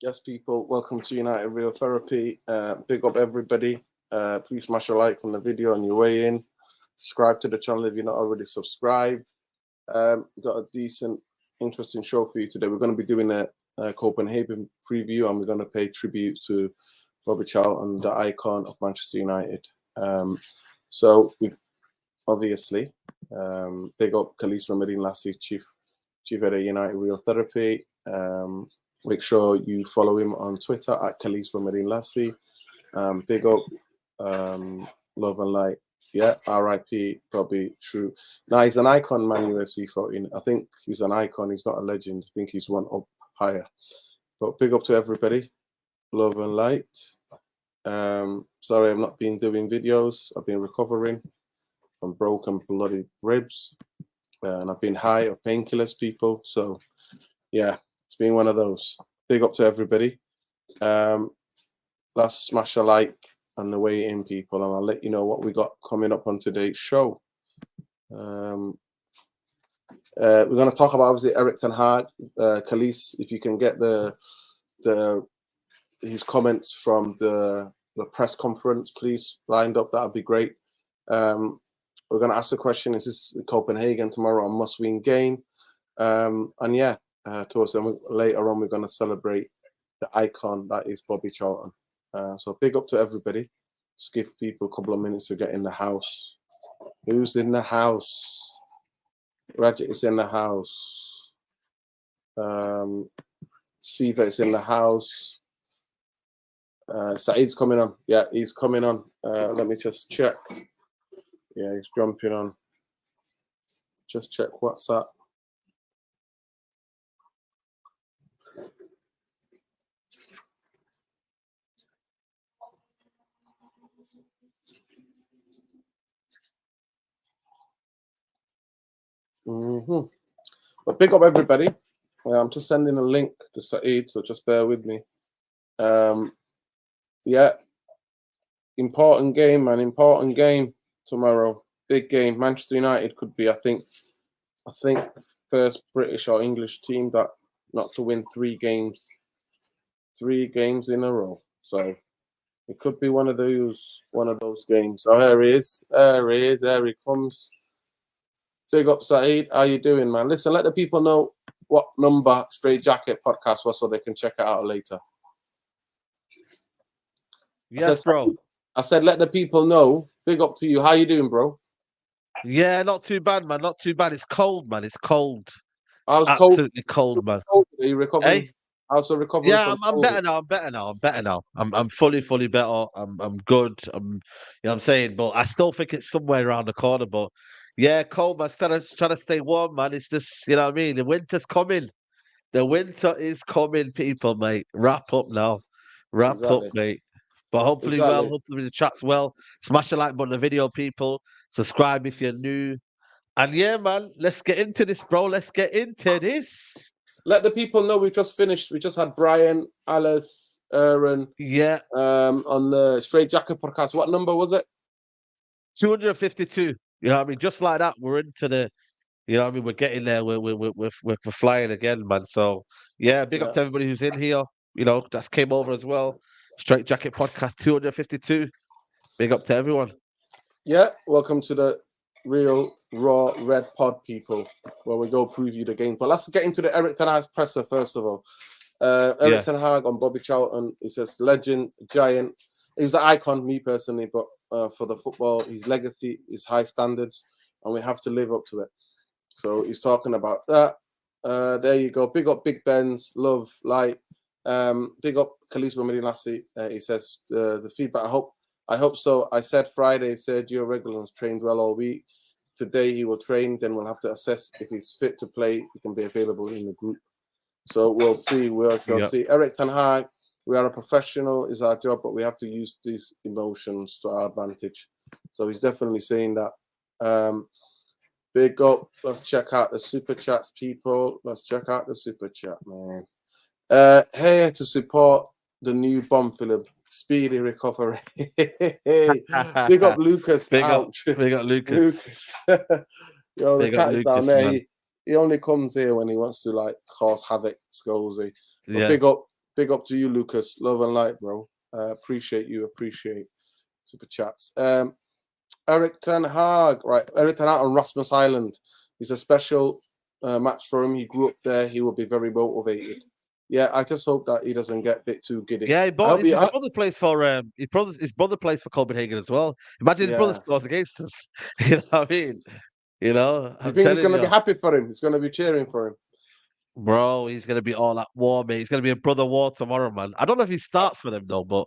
Yes, people, welcome to United Real Therapy. Big up everybody. Please smash a like on the video on your way in. Subscribe to the channel if you're not already subscribed. We've got a decent, interesting show for you today. We're going to be doing a Copenhagen preview, and we're going to pay tribute to Boby Charlton, the icon of Manchester United. So we obviously big up Khalees Ramadine Lassie, chief head of United Real Therapy. Make sure you follow him on Twitter at Khalees Ramadine Lassie. Big up, love and light. Yeah, RIP, probably true. Now, he's an icon, man, UFC 14. I think he's an icon. He's not a legend. I think he's one up higher. But big up to everybody. Love and light. Sorry, I've not been doing videos. I've been recovering from broken bloody ribs. And I've been high of painkillers, people. So, yeah, it's been one of those. Big up to everybody. Let's smash a like on the way in, people, and I'll let you know what we got coming up on today's show. We're going to talk about, obviously, Erik ten Hag. Khalees, if you can get his comments from the press conference, please, lined up, that would be great. We're going to ask the question, is this Copenhagen tomorrow a must-win game? And yeah, towards them, later on, we're going to celebrate the icon that is Boby Charlton. So big up to everybody. Just give people a couple of minutes to get in the house. Who's in the house? Rajat is in the house. Siva is in the house. Saeed's coming on. Yeah, he's coming on. Let me just check. Yeah, he's jumping on. Just check WhatsApp. But big up everybody. I'm just sending a link to Saeed, so just bear with me. Yeah, important game, man. Important game tomorrow. Big game. Manchester United could be, I think, first British or English team that not to win 3 games in a row. So it could be one of those games. Oh, there he is. There he comes. Big up, Saeed. How you doing, man? Listen, let the people know what number Straight Jacket podcast was so they can check it out later. Yes, bro. I said, let the people know. Big up to you. How you doing, bro? Yeah, not too bad, man. Not too bad. It's cold, man. It's cold. It's absolutely cold, man. Are you recovering? Hey? How's the recovery? Yeah, I'm better now. I'm better now. I'm fully better. I'm good. You know what I'm saying? But I still think it's somewhere around the corner. But yeah, cold, man. Instead of trying to stay warm, man, it's just, you know what I mean? The winter's coming. The winter is coming, people, mate. Wrap up now. Wrap up, mate. But hopefully hopefully the chat's well. Smash the like button on the video, people. Subscribe if you're new. And yeah, man, let's get into this, bro. Let's get into this. Let the people know we just finished. We just had Brian, Alice, Aaron. Yeah. On the Straight Jacket podcast. What number was it? 252. You know what I mean? Just like that, we're into the. You know what I mean? We're getting there. We're flying again, man. So yeah, big up to everybody who's in here. You know, that's came over as well. Straight Jacket podcast 252. Big up to everyone. Yeah, welcome to the Real Raw Red Pod, people, where we go preview the game. But let's get into the Erik ten Hag presser first of all. Erik ten Hag on Boby Charlton. He says legend, giant. He was an icon, me personally, but for the football, his legacy is high standards, and we have to live up to it. So he's talking about that. There you go. Big up Big Ben's, love, light. Big up Khalees Ramadine Lassie. He says the feedback. I hope so. I said Friday, Sergio Reguilon's trained well all week. Today he will train. Then we'll have to assess if he's fit to play. He can be available in the group. So we'll see. We'll see. Erik ten Hag. We are a professional. Is our job, but we have to use these emotions to our advantage. So he's definitely saying that. Big up. Let's check out the super chats, people. Let's check out the super chat, man. Here to support the new bomb, Philip. Speedy recovery. Big up Lucas. Big up Lucas. Yo, the cat is down there. He only comes here when he wants to like cause havoc, Scholesy. Big up Big up to you, Lucas. Love and light, bro. Appreciate you. Appreciate super chats. Eric Ten Hag, right? Eric Ten Hag on Rasmus Island. It's a special match for him. He grew up there. He will be very motivated. Yeah, I just hope that he doesn't get a bit too giddy. Yeah, his brother plays for his brother plays for Copenhagen as well. Imagine his brother scores against us. You know what I mean? You know, you think he's going to be happy for him? He's going to be cheering for him. Bro, he's going to be all at war, mate. He's going to be a brother war tomorrow, man. I don't know if he starts for them, though, but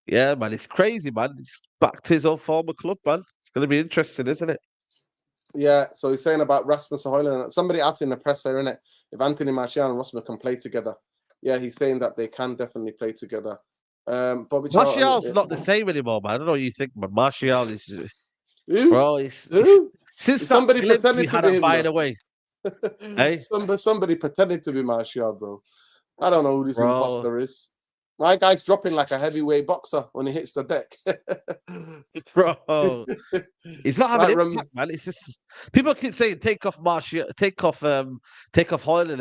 yeah, man, it's crazy, man. It's back to his old former club, man. It's going to be interesting, isn't it? Yeah, so he's saying about Rasmus Højlund. Somebody asked in the press there, innit? If Anthony Martial and Rasmus can play together. Yeah, he's saying that they can definitely play together. Bobby Martial's not the same anymore, man. I don't know what you think, but Martial is... Who? Bro, since somebody pretending to be him, by the way. Hey? Somebody pretending to be Martial, bro. I don't know who this imposter is. My guy's dropping like a heavyweight boxer when he hits the deck. Bro, it's not having an impact, man. It's just people keep saying take off Højlund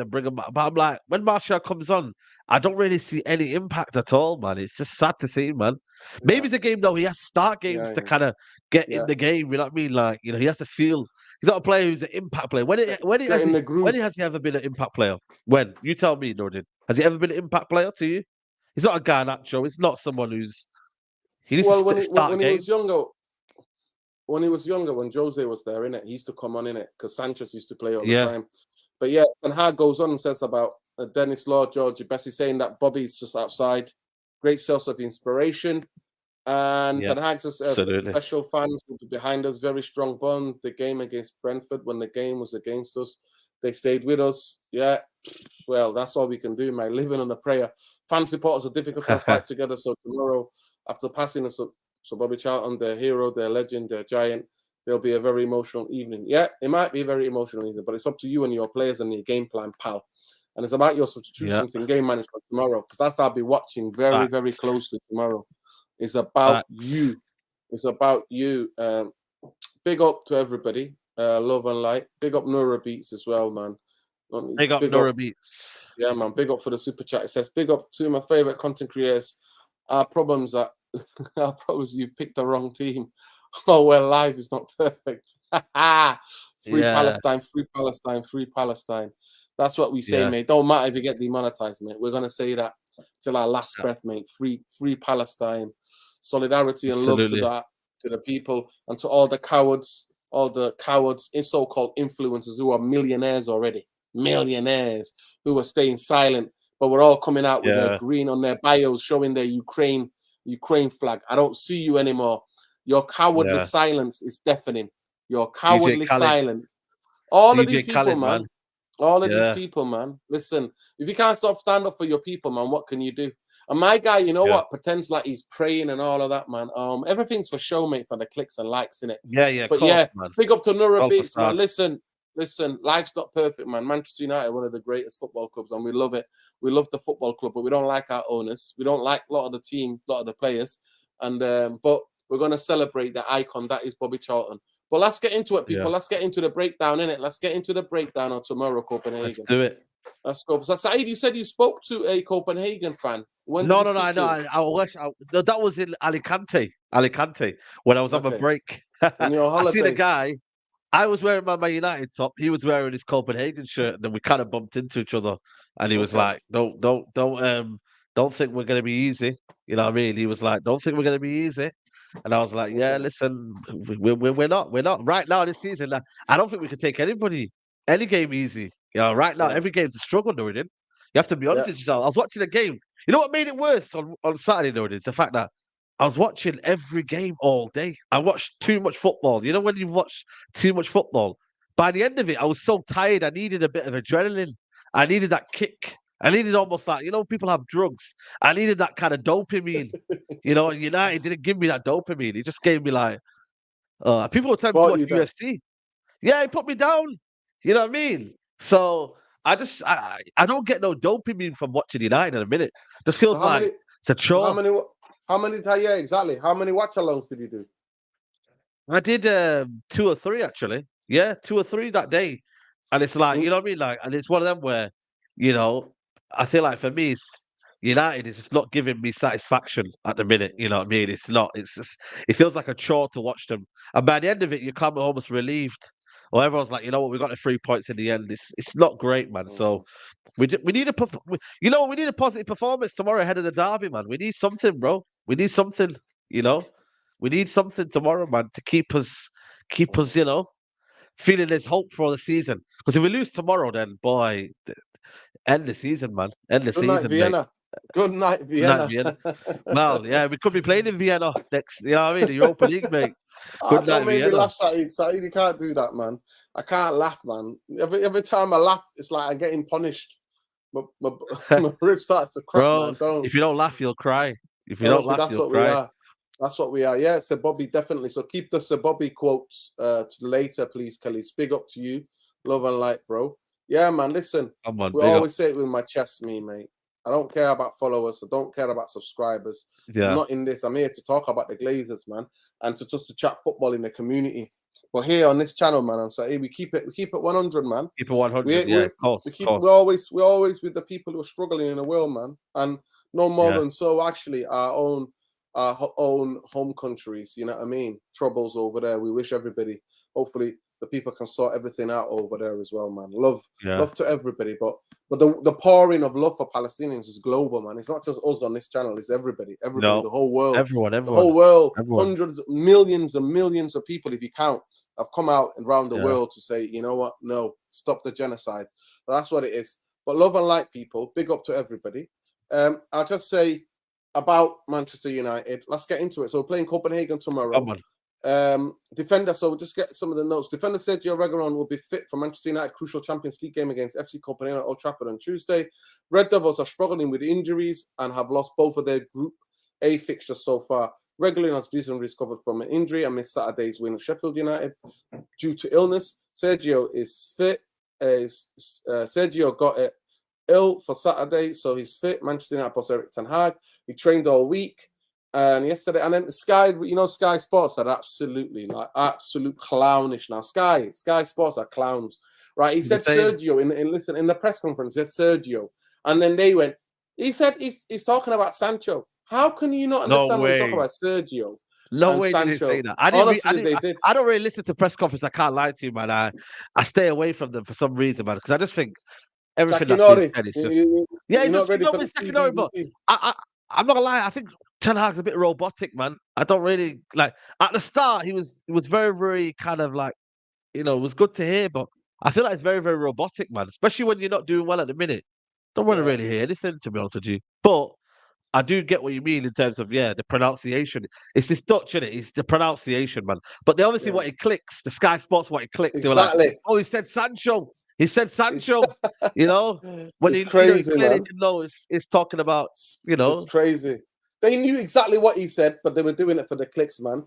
and bring him back. But I'm like, when Martial comes on, I don't really see any impact at all, man. It's just sad to see, man. Maybe it's a game though. He has to start games to kind of get in the game. You know what I mean? Like, you know, he has to feel. He's not a player who's an impact player. When has he ever been an impact player? When? You tell me, Nordin. Has he ever been an impact player to you? He's not a Garnacho. He's not someone who's. He needs to start when he was younger. When he was younger, when Jose was there, innit, he used to come on in it because Sanchez used to play all the time. But yeah, and Hag goes on and says about Dennis Law, George Bessie saying that Bobby's just outside, great source of inspiration, and Ten Hag says special fans will be behind us, very strong bond. The game against Brentford, when the game was against us, they stayed with us. Yeah, well, that's all we can do, mate. Living on a prayer. Fan supporters are difficult to fight together. So tomorrow, after passing us up, so Bobby Charlton, their hero, their legend, their giant, there'll be a very emotional evening. Yeah, it might be a very emotional evening, but it's up to you and your players and your game plan, pal. And it's about your substitutions in game management tomorrow, because that's what I'll be watching very, very closely tomorrow. It's about you. It's about you. Big up to everybody. Love and light. Big up Nora Beats as well, man. Big up Nora Beats. Yeah, man. Big up for the super chat. It says, big up to my favorite content creators. Our problems you've picked the wrong team. Oh, well, life is not perfect. Free Palestine, free Palestine, free Palestine. That's what we say, mate. Don't matter if you get demonetized, mate. We're going to say that till our last breath, mate. Free Palestine. Solidarity and love to the people and to all the cowards in so-called influencers who are millionaires already. Millionaires who are staying silent, but we're all coming out with their green on their bios showing their Ukraine flag. I don't see you anymore. Your cowardly silence is deafening. Your cowardly silence. All of these people, man. All of these people, man. Listen, if you can't stand up for your people, man, what can you do? And my guy, you know what, pretends like he's praying and all of that, man. Everything's for show, mate, for the clicks and likes, innit? Yeah, but course, man. Big up to Nura Beats, man. Listen, life's not perfect, man. Manchester United, one of the greatest football clubs, and we love it. We love the football club, but we don't like our owners. We don't like a lot of the team, a lot of the players. And but we're gonna celebrate the icon that is Bobby Charlton. But let's get into it, people. Yeah. Let's get into the breakdown, innit? Let's get into the breakdown on tomorrow, Copenhagen. Let's do it. Let's go. So, Saeed, you said you spoke to a Copenhagen fan. No, I know. That was in Alicante, when I was on my break. I seen a guy. I was wearing my Man United top. He was wearing his Copenhagen shirt, and then we kind of bumped into each other. And he was like, "Don't think we're gonna be easy." You know what I mean? He was like, "Don't think we're gonna be easy." And I was like, "Yeah, listen, we're not right now this season. I don't think we can take any game easy. You know, right now every game's a struggle, Nordin. You have to be honest with yourself. I was watching a game. You know what made it worse on Saturday, Nordin? It's the fact that I was watching every game all day. I watched too much football. You know when you watch too much football? By the end of it, I was so tired. I needed a bit of adrenaline. I needed that kick. I needed almost like, you know, people have drugs. I needed that kind of dopamine. You know, and United didn't give me that dopamine. It just gave me like, people were telling me to watch UFC. Yeah, it put me down. You know what I mean? So I don't get no dopamine from watching United in a minute. Just feels like it's a chore. How many watch-alongs did you do? I did 2 or 3 actually. Yeah, 2 or 3 that day. And it's like, you know what I mean? Like, and it's one of them where, you know, I feel like for me, United is just not giving me satisfaction at the minute. You know what I mean? It's not. It's just. It feels like a chore to watch them. And by the end of it, you come almost relieved. Or everyone's like, you know what, we got the 3 points in the end. It's not great, man. So we need you know, we need a positive performance tomorrow ahead of the derby, man. We need something, bro. We need something. You know, we need something tomorrow, man, to keep us, you know, feeling there's hope for the season. Because if we lose tomorrow, then boy, end the season, man. End the Good night, season, mate. Vienna. Good night, Good night, Vienna. Vienna. Well, yeah, we could be playing in Vienna next. You know what I mean? The Europa League, mate. Good night, Don't make me Vienna. laugh, Saeed. Saeed, you can't do that, man. I can't laugh, man. Every time I laugh, it's like I'm getting punished. My rib starts to crack, Bro, man. Don't. if you don't laugh, you'll cry. If you don't Honestly, laugh, that's you'll what we cry. are. That's what we are. Yeah, Sir Bobby, definitely. So keep the Sir Bobby quotes to later, please, Kelly. Big up to you. Love and light, bro. Yeah, man, listen. Come on, We big up. always say it with my chest, mate. I don't care about followers. I don't care about subscribers. Yeah. I'm not in this. I'm here to talk about the Glazers, man, and to chat football in the community. But here on this channel, man, I'm saying we keep it 100, man. Keep it 100, yeah, of course. We're always with the people who are struggling in the world, man, and no more than so. Actually, our own home countries, you know what I mean? Troubles over there. We wish everybody, hopefully, the people can sort everything out over there as well, man. Love to everybody, but the pouring of love for Palestinians is global, man. It's not just us on this channel; it's everybody, No, the whole world, everyone, the whole world. everyone. Hundreds, millions, and millions of people, if you count, have come out around the world to say, you know what? No, stop the genocide. But that's what it is. But love and light, people. Big up to everybody. I'll just say about Manchester United. Let's get into it. So we're playing Copenhagen tomorrow. Come on. Defender, so we'll just get some of the notes. Defender Sergio Reguilon will be fit for Manchester United crucial Champions League game against FC Copenhagen at Old Trafford on Tuesday. Red Devils are struggling with injuries and have lost both of their Group A fixtures so far. Reguilon has recently recovered from an injury and missed Saturday's win of Sheffield United due to illness. Sergio is fit. Sergio got it ill for Saturday, so he's fit. Manchester United boss Erik ten Hag. He trained all week. And yesterday, and then Sky, Sky Sports are absolute clownish now. Sky Sports are clowns, right? He said Sergio in the press conference. He said Sergio, and then they went. He said he's talking about Sancho. How can you not understand when he's talking about Sergio? No way Sancho? Did they say that. I don't really listen to press conference. I can't lie to you, man. I stay away from them for some reason, man, because I just think everything that's been said is just he's not ready for the but I'm not gonna lie. I think Ten Hag's a bit robotic, man. I don't really like. At the start, he was very, very kind of like, it was good to hear, but I feel like it's very, very robotic, man. Especially when you're not doing well at the minute. Don't want to really hear anything, to be honest with you. But I do get what you mean in terms of the pronunciation. It's this Dutch, innit? It's the pronunciation, man. But they obviously what it clicks. The Sky Sports what it clicks. Exactly. They were like, oh, he said Sancho. He said Sancho. When it's crazy, he clearly didn't know it's talking about. It's crazy. They knew exactly what he said, but they were doing it for the clicks, man.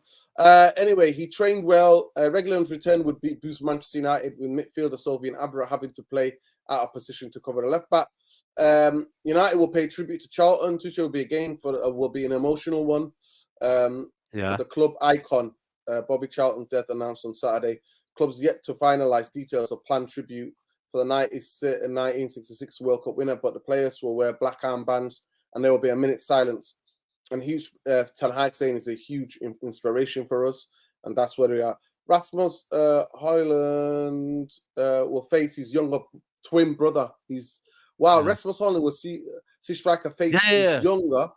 Anyway, he trained well. Reguilon's return would boost Manchester United with midfielder Sofian Amrabat having to play out of position to cover the left back. United will pay tribute to Charlton. Tuchel will be a game will be an emotional one. For the club icon, Boby Charlton death announced on Saturday. Club's yet to finalise details of planned tribute for the 1966 World Cup winner, but the players will wear black armbands and there will be a minute's silence. And huge Ten Hag saying is a huge inspiration for us, and that's where we are. Rasmus Højlund will face his younger twin brother. Rasmus Højlund will see striker face his younger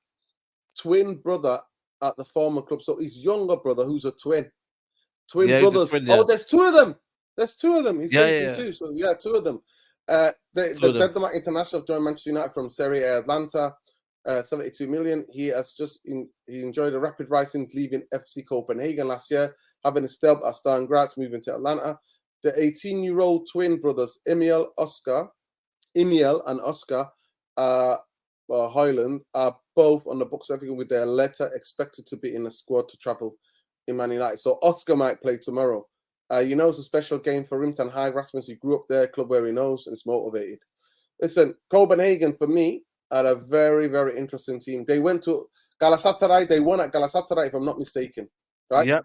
twin brother at the former club. So his younger brother, who's a twin brothers. Oh, there's two of them. He's facing two. So two of them. The Denmark international joined Manchester United from Serie A Atlanta. 72 million. He enjoyed a rapid rise since leaving FC Copenhagen last year, having a step at Sturm Graz, moving to Atlanta. The 18-year-old twin brothers Emil and Oscar Højlund are both on the books of everything with their letter expected to be in the squad to travel in Man United. So Oscar might play tomorrow. It's a special game for him. Ten Hag, Rasmus, he grew up there, club where he knows and is motivated. Listen, Copenhagen for me are a very, very interesting team. They went to Galatasaray. They won at Galatasaray, if I'm not mistaken. Right? Yeah.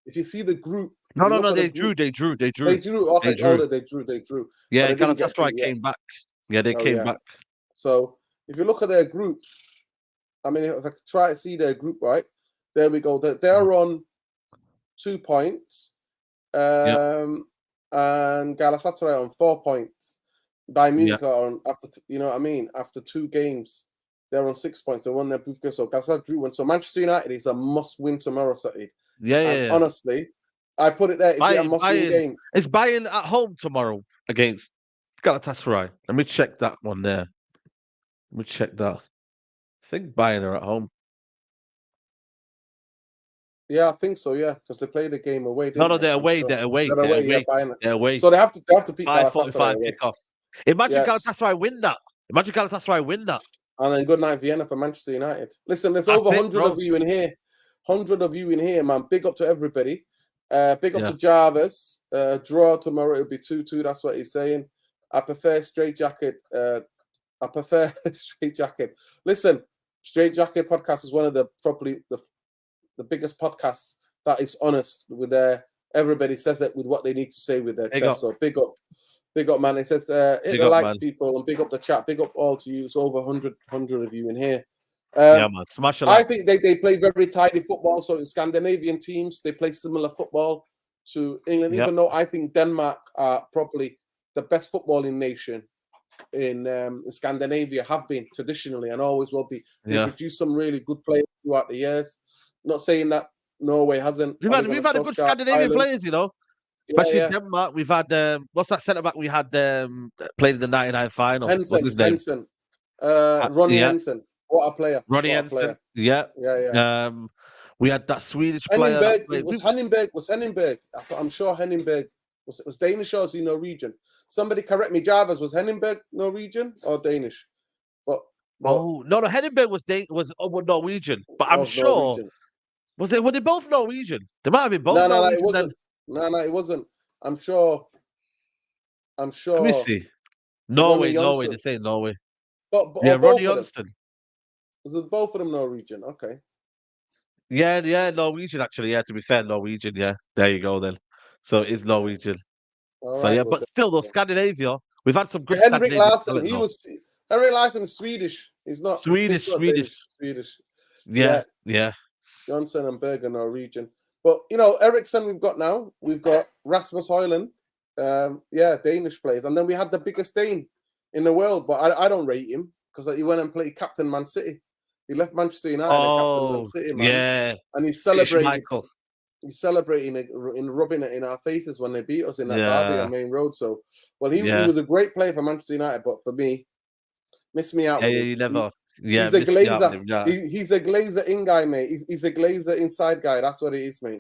If you see the group. No, they drew. They drew. Okay, they drew. Yeah, Galatasaray came back. Yeah, they came back. So if you look at their group, I mean, if I try to see their group, right, there we go. They're on 2 points, and Galatasaray on 4 points. Bayern Munich are on after, you know what I mean? After 2 games, they're on 6 points. They won their proof game, so Galatasaray drew one. So Manchester United is a must-win tomorrow, Saturday. Yeah. Honestly, I put it there. Is it a must-win game? It's Bayern at home tomorrow against Galatasaray. Let me check that one there. Let me check that. I think Bayern are at home. Yeah, I think so. Yeah, because they played the game away. No, they're away. They're away. They're away. Yeah, Bayern. They're away. So they have to beat 5:45 kickoff. Imagine Galatasaray win that. Imagine Galatasaray win that. And then good night Vienna for Manchester United. Listen, there's over 100 of you in here. 100 of you in here, man. Big up to everybody. Big up to Jarvis. Draw tomorrow. It'll be 2-2. That's what he's saying. I prefer straight jacket. Straight jacket. Listen, Straight Jacket podcast is one of the probably the biggest podcasts that is honest with everybody says it with what they need to say with their chest. So big up, man. It says hit the likes, people, and big up the chat. Big up all to you. It's over 100 of you in here. Man, smash it. I think they play very tidy football. So in Scandinavian teams, they play similar football to England. Even though I think Denmark are probably the best footballing nation in Scandinavia, have been traditionally and always will be. They produce some really good players throughout the years. Not saying that Norway hasn't. We've had a good Scandinavian players, you know. Especially Denmark. We've had what's that centre back we had played in the '99 final? Henson, what's his name? Henson. Ronnie Henson. What a player. Ronnie Henson. Yeah. We had that Swedish player. Was Henningberg? I'm sure Henningberg was Danish or was he Norwegian? Somebody correct me. Jarvis, was Henningberg Norwegian or Danish? But no, Henningberg was Norwegian, but I'm sure. Norwegian. Were they both Norwegian? They might have been both. No, it wasn't. No, it wasn't. I'm sure. Let me see. Norway. They say Norway. But Ronnie Johnston. Was both of them Norwegian? Okay. Yeah, Norwegian actually. Yeah, to be fair, Norwegian. Yeah, there you go then. So it is Norwegian. But still, though, Scandinavia, we've had some good. Henrik Larsson. Henrik Larsson is Swedish. He's not Swedish. Yeah. Johnson and Berger Norwegian. But Eriksson we've got now. We've got Rasmus Højlund. Danish players, and then we had the biggest Dane in the world. But I don't rate him because he went and played captain Man City. He left Manchester United and captain Man City, man. Yeah. And he's celebrating. He's celebrating and rubbing it in our faces when they beat us in that derby on Main Road. So, he was a great player for Manchester United, but for me, miss me out. He never. He's a Glazer. He's a Glazer in guy, mate. He's a Glazer inside guy. That's what it is, mate.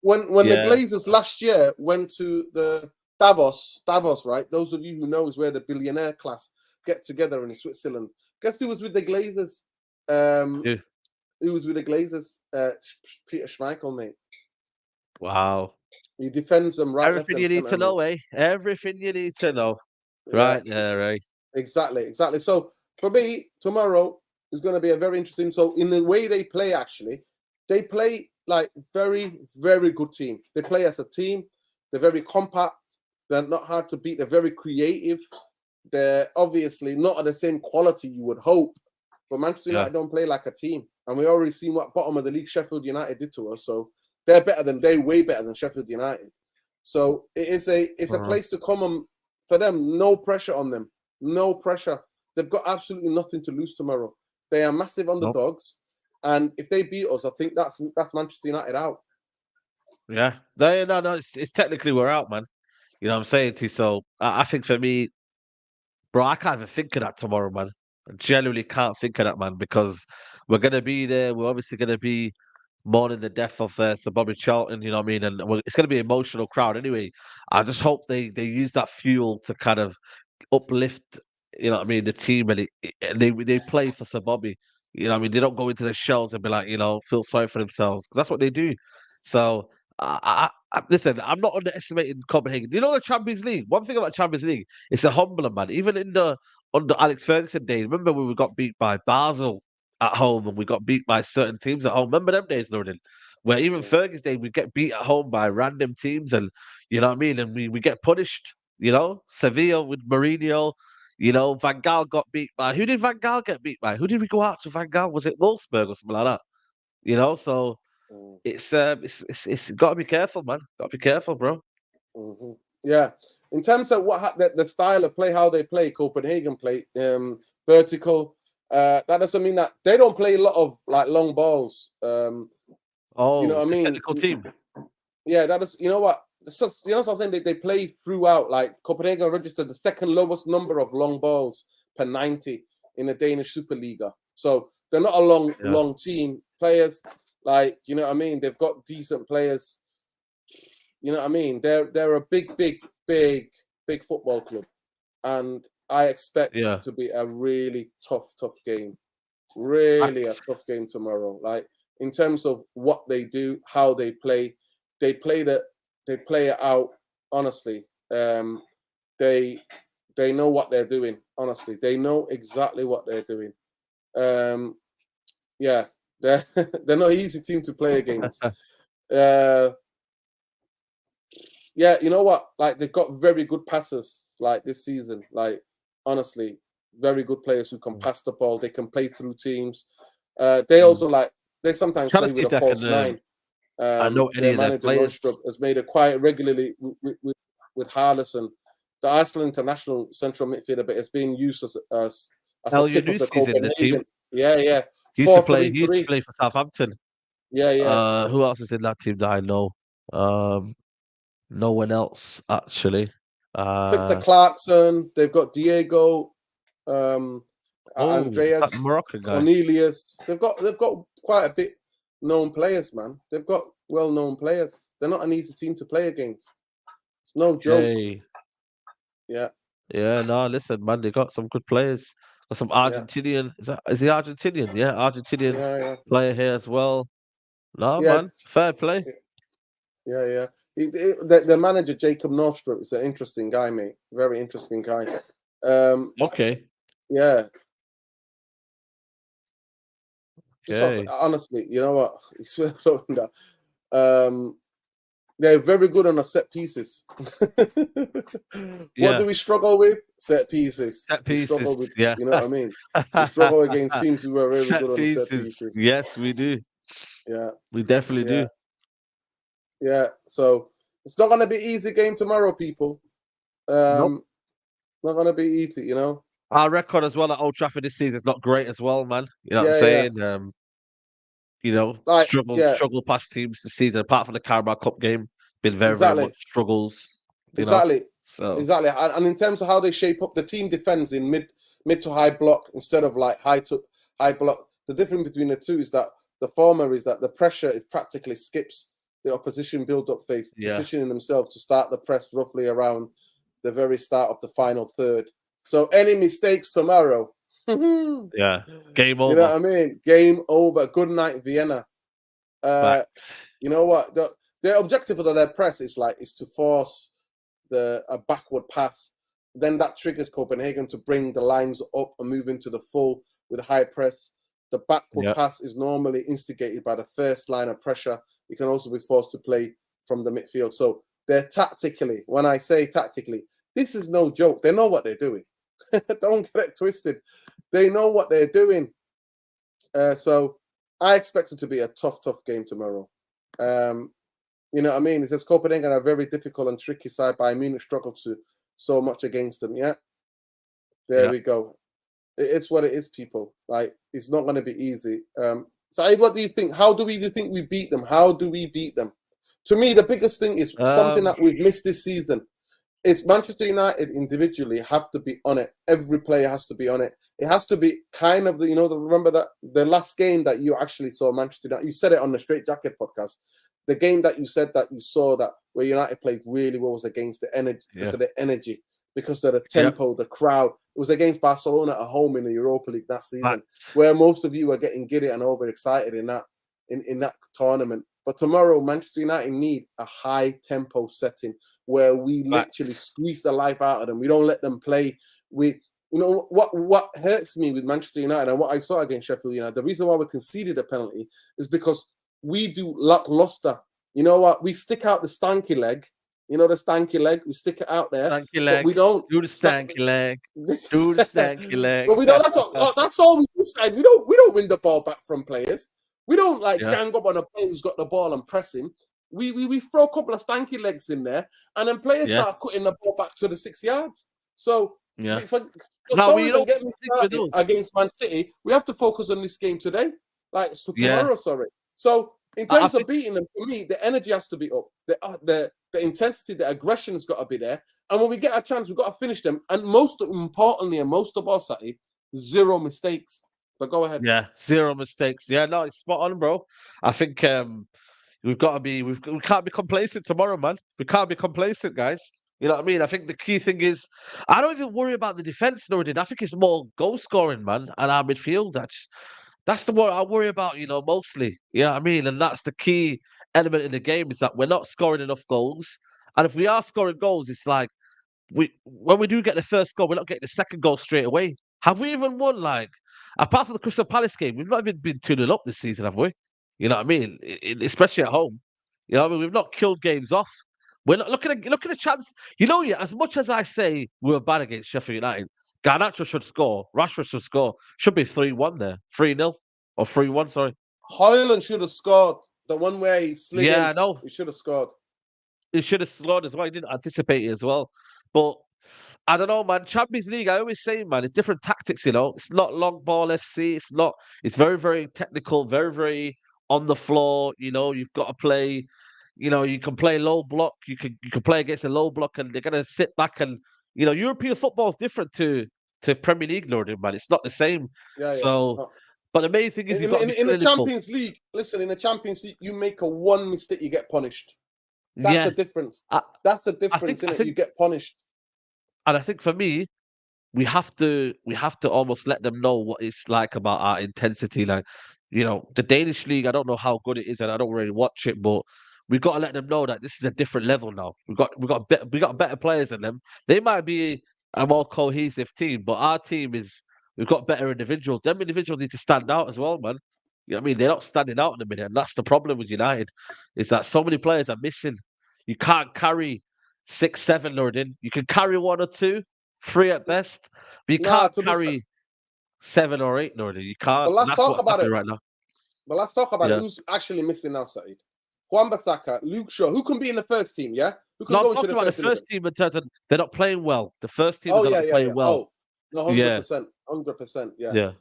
When the Glazers last year went to the Davos, right? Those of you who know is where the billionaire class get together in Switzerland. Guess who was with the Glazers? Who was with the Glazers? Peter Schmeichel, mate. Wow. He defends them right. Everything you need to know, eh? Everything you need to know. Right there, right? Exactly. So for me, tomorrow is going to be a very interesting. So in the way they play, actually, they play like very, very good team. They play as a team. They're very compact. They're not hard to beat. They're very creative. They're obviously not at the same quality you would hope. But Manchester United don't play like a team. And we already seen what bottom of the league Sheffield United did to us. So they're way better than Sheffield United. So it's a place to come on for them. No pressure on them. No pressure. They've got absolutely nothing to lose tomorrow. They are massive underdogs. And if they beat us, I think that's Manchester United out. Yeah. No, it's technically we're out, man. You know what I'm saying to you? So I think for me, bro, I can't even think of that tomorrow, man. I genuinely can't think of that, man, because we're going to be there. We're obviously going to be mourning the death of Sir Bobby Charlton, you know what I mean? And it's going to be an emotional crowd anyway. I just hope they use that fuel to kind of uplift, you know what I mean, the team, and they play for Sir Bobby. You know what I mean? They don't go into the shells and be like, feel sorry for themselves, because that's what they do. So, listen, I'm not underestimating Copenhagen. You know the Champions League? One thing about Champions League, it's a humbler, man. Even under Alex Ferguson days, remember when we got beat by Basel at home and we got beat by certain teams at home? Remember them days, Nordin? Where even Ferguson's days, we get beat at home by random teams, and you know what I mean? And we get punished, Sevilla with Mourinho. You know, Van Gaal got beat by who did Van Gaal get beat by? Who did we go out to Van Gaal? Was it Wolfsburg or something like that? You know, so Mm. it's got to be careful, man. Got to be careful, bro. Mm-hmm. Yeah. In terms of the style of play, how they play, Copenhagen play vertical. That doesn't mean that they don't play a lot of like long balls. You know what I mean? Technical team. Yeah, that is. You know what? So, you know something? They play throughout. Like Copenhagen registered the second lowest number of long balls per 90 in the Danish Superliga. So they're not a long team. Players, like, you know what I mean? They've got decent players. You know what I mean? They're a big football club, and I expect to be a really tough game. Really a tough game tomorrow. Like in terms of what they do, how they play it out. Honestly, they know what they're doing. Honestly, they know exactly what they're doing. Yeah, they're not an easy team to play against. Yeah, you know what? Like they've got very good passers. Like this season, like honestly, very good players who can pass the ball. They can play through teams. They also they sometimes play with a false nine. I know any their of their manager players Nordstrup has made it quite regularly with Harlison, the Iceland international central midfielder, but it's being used as a tip of the Copenhagen. Yeah. He used to play for Southampton. Yeah. Who else is in that team that I know? No one else actually. Victor Clarkson. They've got Diego, Andreas, Moroccan guy. Cornelius. They've got quite a bit known players, man. They've got well-known players. They're not an easy team to play against. It's no joke. Hey. Yeah. Yeah, no, listen, man, they got some good players. Got some Argentinian. Is he Argentinian? Yeah, Argentinian player here as well. No, man, fair play. Yeah. The manager Jacob Nordstrup is an interesting guy, mate. Very interesting guy. Okay. Yeah. Okay. Honestly, you know what? They're very good on the set pieces. What do we struggle with? Set pieces. We struggle with, you know what I mean? We struggle against teams who are very good on the set pieces. Yes, we do. Yeah. We definitely do. Yeah. So it's not going to be easy game tomorrow, people. Nope. Not going to be easy, you know? Our record as well at Old Trafford this season is not great as well, man. You know what I'm saying? You know, struggle past teams this season, apart from the Carabao Cup game, been very much struggles. Exactly. And in terms of how they shape up, the team defends in mid to high block instead of like high to high block. The difference between the two is that the former is that the pressure is practically skips the opposition build-up phase, positioning themselves to start the press roughly around the very start of the final third. So any mistakes tomorrow, game over. You know what I mean? Game over. Good night, Vienna. You know what? The objective of their press is to force a backward pass. Then that triggers Copenhagen to bring the lines up and move into the full with high press. The backward pass is normally instigated by the first line of pressure. You can also be forced to play from the midfield. So they're tactically, when I say tactically, this is no joke. They know what they're doing. Don't get it twisted. They know what they're doing. So I expect it to be a tough game tomorrow. You know what I mean? It says Copenhagen are a very difficult and tricky side, but Munich struggled to so much against them. Yeah. There we go. It's what it is, people. Like, it's not going to be easy. So what do you think? How do you think we beat them? How do we beat them? To me, the biggest thing is something that we've missed this season. It's Manchester United individually have to be on it. Every player has to be on it. It has to be kind of remember that the last game that you actually saw Manchester United, you said it on the Straight Jacket podcast. The game that you said that you saw that where United played really well was against the energy, because of the energy, because of the tempo, the crowd. It was against Barcelona at home in the Europa League that season, where most of you were getting giddy and overexcited in that tournament. But tomorrow, Manchester United need a high tempo setting where we literally squeeze the life out of them. We don't let them play. What hurts me with Manchester United and what I saw against Sheffield United, the reason why we conceded a penalty is because we do lackluster. You know what? We stick out the stanky leg You know, the stanky leg. We stick it out there, Stanky but leg. we don't. Do the stanky leg. This Do the is, stanky leg. but we don't. That's all we do. Side. We don't win the ball back from players. We don't like gang up on a player who's got the ball and press him. We throw a couple of stanky legs in there, and then players start cutting the ball back to the 6 yards. So don't even get me started against Man City. We have to focus on this game today, tomorrow. Sorry. So in terms of beating them, for me, the energy has to be up. The intensity, the aggression's got to be there. And when we get a chance, we've got to finish them. And most importantly, and most of all, Sati, 0 mistakes. But go ahead. Yeah, 0 mistakes. Yeah, no, it's spot on, bro. I think we've got to be. We can't be complacent tomorrow, man. We can't be complacent, guys. You know what I mean? I think the key thing is I don't even worry about the defense, Nordin. I think it's more goal scoring, man, and our midfield. That's the one I worry about, mostly. You know what I mean? And that's the key element in the game is that we're not scoring enough goals. And if we are scoring goals, it's like when we do get the first goal, we're not getting the second goal straight away. Have we even won, apart from the Crystal Palace game, we've not even been 2-0 up this season, have we? You know what I mean? Especially at home. You know what I mean? We've not killed games off. We're not look at the chance. As much as I say we were bad against Sheffield United, Garnacho should score. Rashford should score. Should be 3-1 there. 3-0 or 3-1, sorry. Hoyland should have scored. The one where he slid in. I know. He should have scored. He should have scored as well. He didn't anticipate it as well. But I don't know, man. Champions League, I always say, man, it's different tactics, It's not long ball FC. It's very, very technical, very, very on the floor. You've got to play, you can play low block. You can play against a low block and they're going to sit back and, European football is different to Premier League, Northern, man. It's not the same. But the main thing is in the Champions League, listen, in the Champions League, you make a one mistake, you get punished. That's the difference. That's the difference in it. You get punished. And I think for me, we have to almost let them know what it's like about our intensity. The Danish league, I don't know how good it is, and I don't really watch it, but we've got to let them know that this is a different level now. We got better players than them. They might be a more cohesive team, but our team we've got better individuals. Them individuals need to stand out as well, man. You know what I mean? They're not standing out in a minute, and that's the problem with United. Is that so many players are missing. You can't carry 6, 7, Nordin. You can carry 1 or 2, 3 at best, but you can't carry 7 or 8, Nordin. You can't. But let's talk about it right now. But let's talk about it. Who's actually missing now, Saeed? Wan-Bissaka, Luke Shaw. Who can be in the first team? Yeah. Who can go into the first team in terms of they're not playing well. The first team is not playing well. Oh, 100%, 100%. Yeah.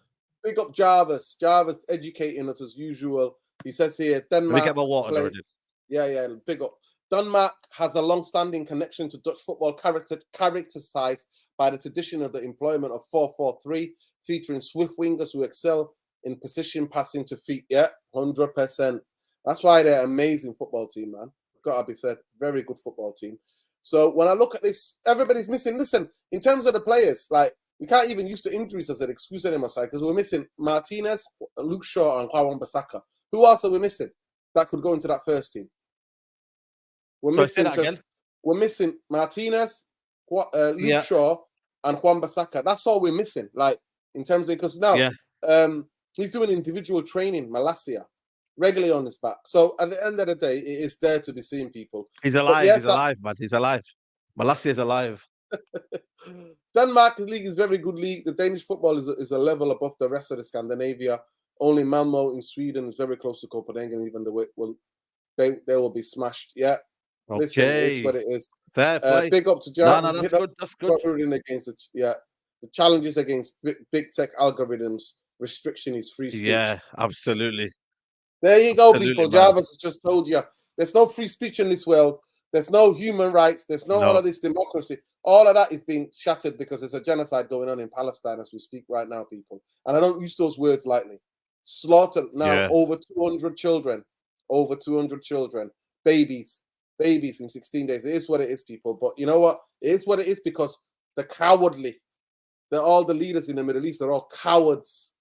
Big up Jarvis. Jarvis educating us as usual. He says here, Denmark. Let me get my water, Nordin. Yeah. Big up. Denmark has a long-standing connection to Dutch football, characterized by the tradition of the employment of 4-4-3, featuring swift wingers who excel in position passing to feet. Yeah, 100%. That's why they're an amazing football team, man. Gotta be said. Very good football team. So when I look at this, everybody's missing. Listen, in terms of the players, we can't even use the injuries as an excuse anymore, because we're missing Martinez, Luke Shaw, and Wan-Bissaka. Who else are we missing that could go into that first team? We're missing Martinez, Luke Shaw, and Wan-Bissaka. That's all we're missing. In terms of because now, he's doing individual training, Malasia, regularly on his back. So at the end of the day, it is there to be seen, people. He's alive. He's alive, man. He's alive. Malasia is alive. Denmark league is very good league. The Danish football is a level above the rest of the Scandinavia. Only Malmo in Sweden is very close to Copenhagen. Even they will be smashed. Yeah. Okay. Listen, it is what it is. Fair play. Big up to Jarvis. No, that's good. That's good. Against the challenges against big tech algorithms. Restriction is free speech. Yeah, absolutely. There you go, people. Jarvis has just told you. There's no free speech in this world. There's no human rights. There's no all of this democracy. All of that is being shattered because there's a genocide going on in Palestine as we speak right now, people. And I don't use those words lightly. Slaughtered now over 200 children. Over 200 children. Babies in 16 days. It is what it is, people. But you know what? It is what it is because the cowardly, all the leaders in the Middle East are all cowards.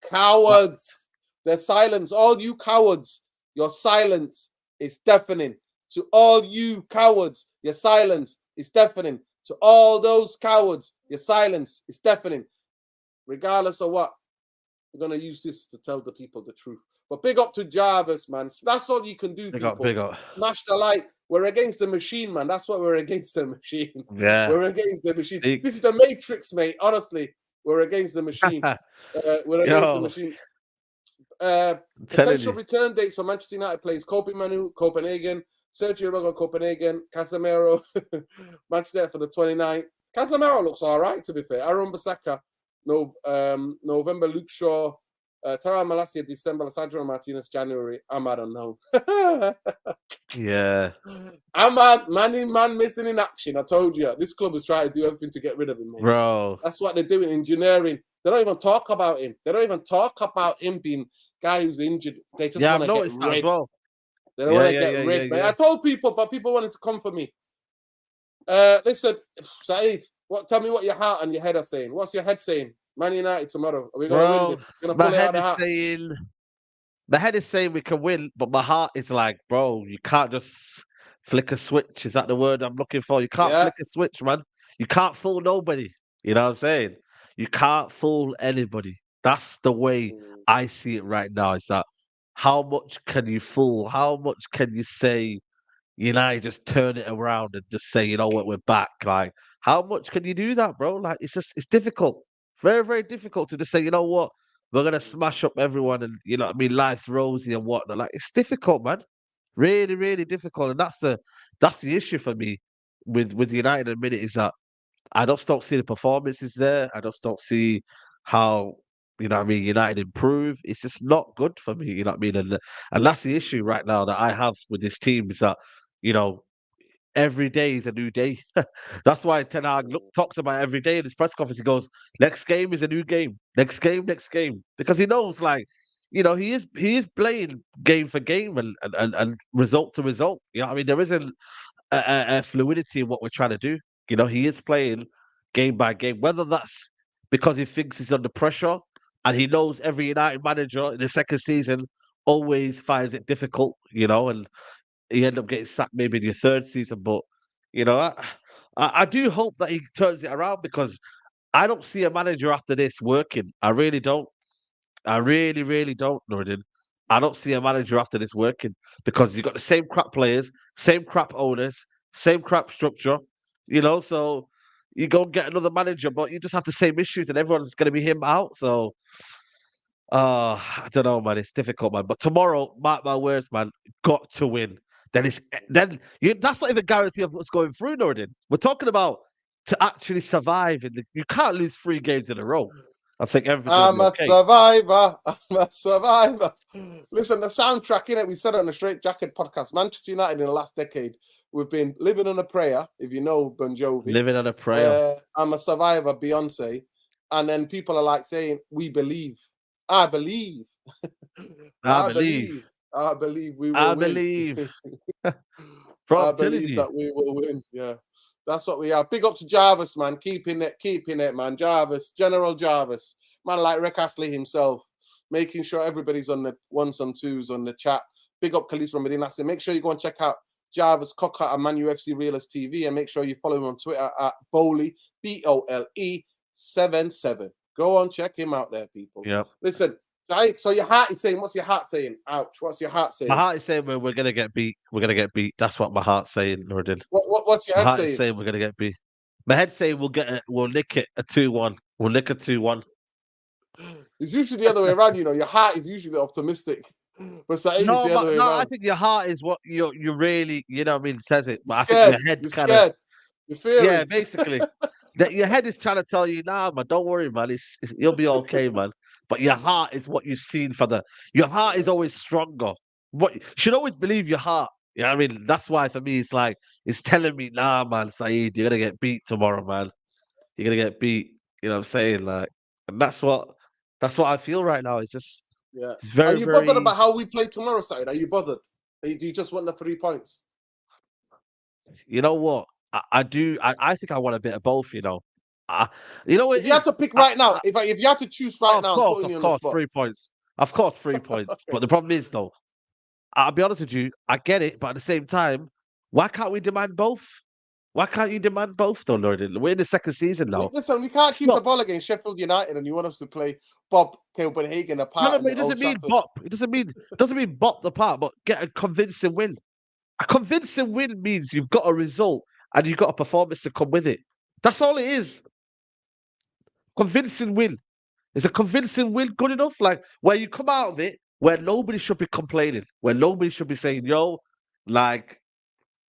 Cowards. Their silence, all you cowards, your silence is deafening. To all you cowards, your silence is deafening. To all those cowards, your silence is deafening. Regardless of what, we're going to use this to tell the people the truth. But big up to Jarvis, man. That's all you can do, people. Big up. Smash the like, We're against the machine, man. That's what we're against the machine. Yeah. We're against the machine. This is the Matrix, mate. Honestly, we're against the machine. We're against the machine. Potential return dates for Manchester United plays Copenhagen, Sergio Rogo, Copenhagen, Casemiro, Manchester for the 29th. Casemiro looks all right, to be fair. Aaron Bissaka, November, Luke Shaw, Tara Malacia, December, Sandro Martinez, January. I don't know. Yeah. Man missing in action. I told you. This club is trying to do everything to get rid of him, mate. Bro. That's what they're doing, engineering. They don't even talk about him. They don't even talk about him being guy who's injured. They just want to get rid. Well. They don't want to get rid, man. I told people, but people wanted to come for me. Listen, Saeed, tell me what your heart and your head are saying. What's your head saying? Man United tomorrow. Are we going to win this? Gonna pull it out of the hat? My head is saying we can win, but my heart is like, bro, you can't just flick a switch. Is that the word I'm looking for? You can't flick a switch, man. You can't fool nobody. You know what I'm saying? You can't fool anybody. That's the way I see it right now. Is that how much can you fool? How much can you say, just turn it around and just say, you know what, we're back? Like, how much can you do that, bro? Like, it's difficult. Very, very difficult to just say, you know what, we're gonna smash up everyone and life's rosy and whatnot. Like, it's difficult, man. Really, really difficult. And that's the issue for me with United at the minute, is that I just don't see the performances there. I just don't see how United improve. It's just not good for me. You know what I mean? And that's the issue right now that I have with this team, is that every day is a new day. That's why Ten Hag talks about every day in his press conference. He goes, "Next game is a new game. Next game, because he knows, he is playing game for game and result to result. You know what I mean? There isn't a fluidity in what we're trying to do. He is playing game by game, whether that's because he thinks he's under pressure and he knows every United manager in the second season always finds it difficult, and he ended up getting sacked maybe in your third season. But, I do hope that he turns it around, because I don't see a manager after this working. I really don't. I really, really don't, Nordin. I don't see a manager after this working, because you've got the same crap players, same crap owners, same crap structure, so you go and get another manager, but you just have the same issues and everyone's going to be him out. So, I don't know, man. It's difficult, man. But tomorrow, mark my words, man, got to win. That's not even a guarantee of what's going through, Nordin. We're talking about to actually survive. You can't lose 3 games in a row. I think everything's I'm okay. a survivor. I'm a survivor. Listen, the soundtrack, we said it on the Straight Jacket podcast. Manchester United in the last decade, we've been living on a prayer, if you know Bon Jovi. Living on a prayer. I'm a survivor, Beyonce. And then people are like saying, we believe. I believe. I believe we will win. I believe. Bro, I believe that we will win. Yeah. That's what we are. Big up to Jarvis, man. Keeping it, man. Jarvis, General Jarvis. Man like Rick Astley himself. Making sure everybody's on the ones and twos on the chat. Big up Khalees from Medina. Make sure you go and check out Jarvis Cocker and Man UFC Realist TV, and make sure you follow him on Twitter at Boly, BOLE77. Go on, check him out there, people. Yeah. Listen, so your heart is saying, what's your heart saying? Ouch. What's your heart saying? My heart is saying we're going to get beat. We're going to get beat. That's what my heart's saying, Nordin. What's your head saying? My heart is saying we're going to get beat. My head's saying we'll nick it a 2-1. We'll nick a 2-1. It's usually the other way around, Your heart is usually optimistic. But Saeed is the other way around. I think your heart is what you really, says it. But I think your head kind of... You're fearing. Yeah, basically. Your head is trying to tell you, nah, man, don't worry, man. You'll be okay, man. But your heart is what you've seen your heart is always stronger. You should always believe your heart. You know what I mean? That's why for me, it's telling me, nah, man, Saeed, you're going to get beat tomorrow, man. You're going to get beat. You know what I'm saying? And that's what I feel right now. It's just, it's very, Are you bothered about how we play tomorrow, Saeed? Are you bothered? Do you just want the 3 points? You know what? I do. I think I want a bit of both. If you had to pick right now, if you had to choose right now, of course, 3 points. Of course, 3 points. Okay. But the problem is, though, I'll be honest with you. I get it, but at the same time, why can't we demand both? Why can't you demand both, though, Lord? We're in the second season now. Listen, we can't keep the ball against Sheffield United, and you want us to play Bob Copenhagen apart. No, but it doesn't mean bop. It doesn't mean bop the part, but get a convincing win. A convincing win means you've got a result and you've got a performance to come with it. That's all it is. Convincing win. Is a convincing win good enough? Like where you come out of it, where nobody should be complaining, where nobody should be saying, "Yo, like,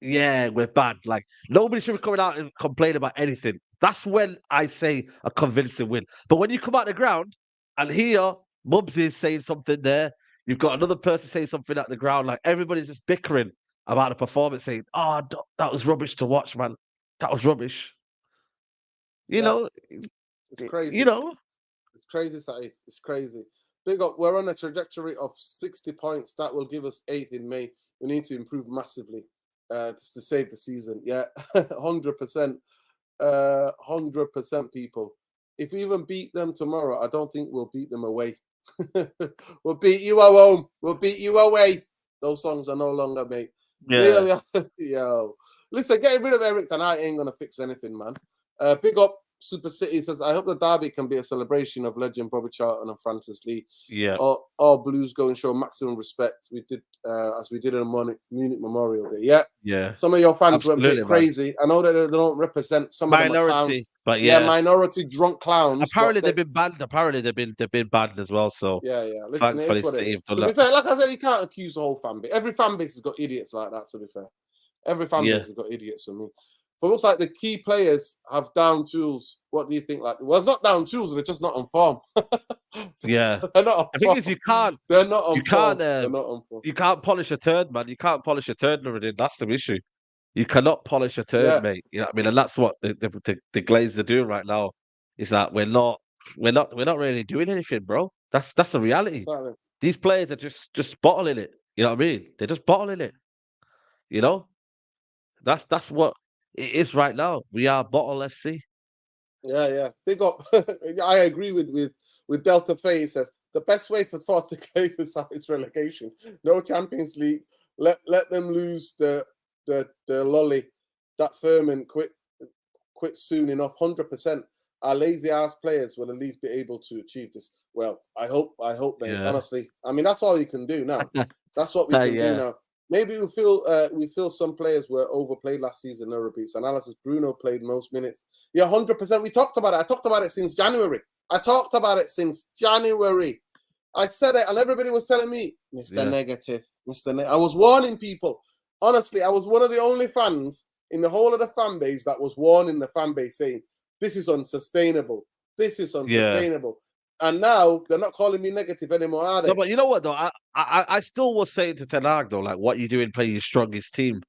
yeah, we're bad." Like nobody should be coming out and complaining about anything. That's when I say a convincing win. But when you come out the ground and here Mubsy is saying something there, you've got another person saying something at the ground, like everybody's just bickering about the performance, saying, "Oh, that was rubbish to watch, man. That was rubbish." You Yeah, know, it's you crazy. know, It's crazy, Saeed. It's crazy. Big up. We're on a trajectory of 60 points. That will give us 8th in May. We need to improve massively to save the season. Yeah, 100%. 100% people. If we even beat them tomorrow, I don't think we'll beat them away. We'll beat you at home. We'll beat you away. Those songs are no longer, mate. yeah, Yo. Listen, getting rid of Eric tonight ain't going to fix anything, man. Big up Super City says, I hope the derby can be a celebration of legend Bobby Charlton and Francis Lee. yeah. All Blues go and show maximum respect. We did as we did on Munich Memorial Day. Yeah. Yeah, Some of your fans went a absolutely, bit man. crazy. I know that they don't represent some of them are clowns. Minority, but Yeah, yeah. minority drunk clowns. Apparently But they've been banned. Apparently they've been banned as well. So yeah. Listen, it thankfully is what it City is. have done To be that. fair, like I said, you can't accuse the whole fan base. Every fan base has got idiots like that, to be fair. Every fan Yeah, base has got idiots for me. But it looks like the key players have down tools. What do you think? Like, well, it's not down tools, they're just not on form. yeah. They're not on The thing form. is, you can't, They're not on you form. can't, They're not on form. you can't polish a turd, man. You can't polish a turd, Nuruddin. That's the issue. You cannot polish a turd, Yeah, mate. You know what I mean? And that's what the Glazers are doing right now. Is that we're not really doing anything, bro. That's the reality. exactly. These players are just bottling it. You know what I mean? They're just bottling it. You know, that's what it is right now. We are bottle FC. Yeah. Big up. I agree with Delta Faye. He says the best way for Force to clear is relegation. No Champions League. Let them lose the lolly. That Furman quit soon enough. 100%. Our lazy ass players will at least be able to achieve this. Well, I hope, mate. Yeah. Honestly, I mean that's all you can do now. That's what we can do Yeah. now. Maybe we feel some players were overplayed last season. No repeats. Analysis. Bruno played most minutes. Yeah, 100%. We talked about it. I talked about it since January. I said it, and everybody was telling me, Mr. Negative, Mr. I was warning people. Honestly, I was one of the only fans in the whole of the fan base that was warning the fan base, saying, "This is unsustainable. This is unsustainable." And now they're not calling me negative anymore, are they? No, but you know what though? I still was saying to Ten Hag though, like, what you doing playing your strongest team?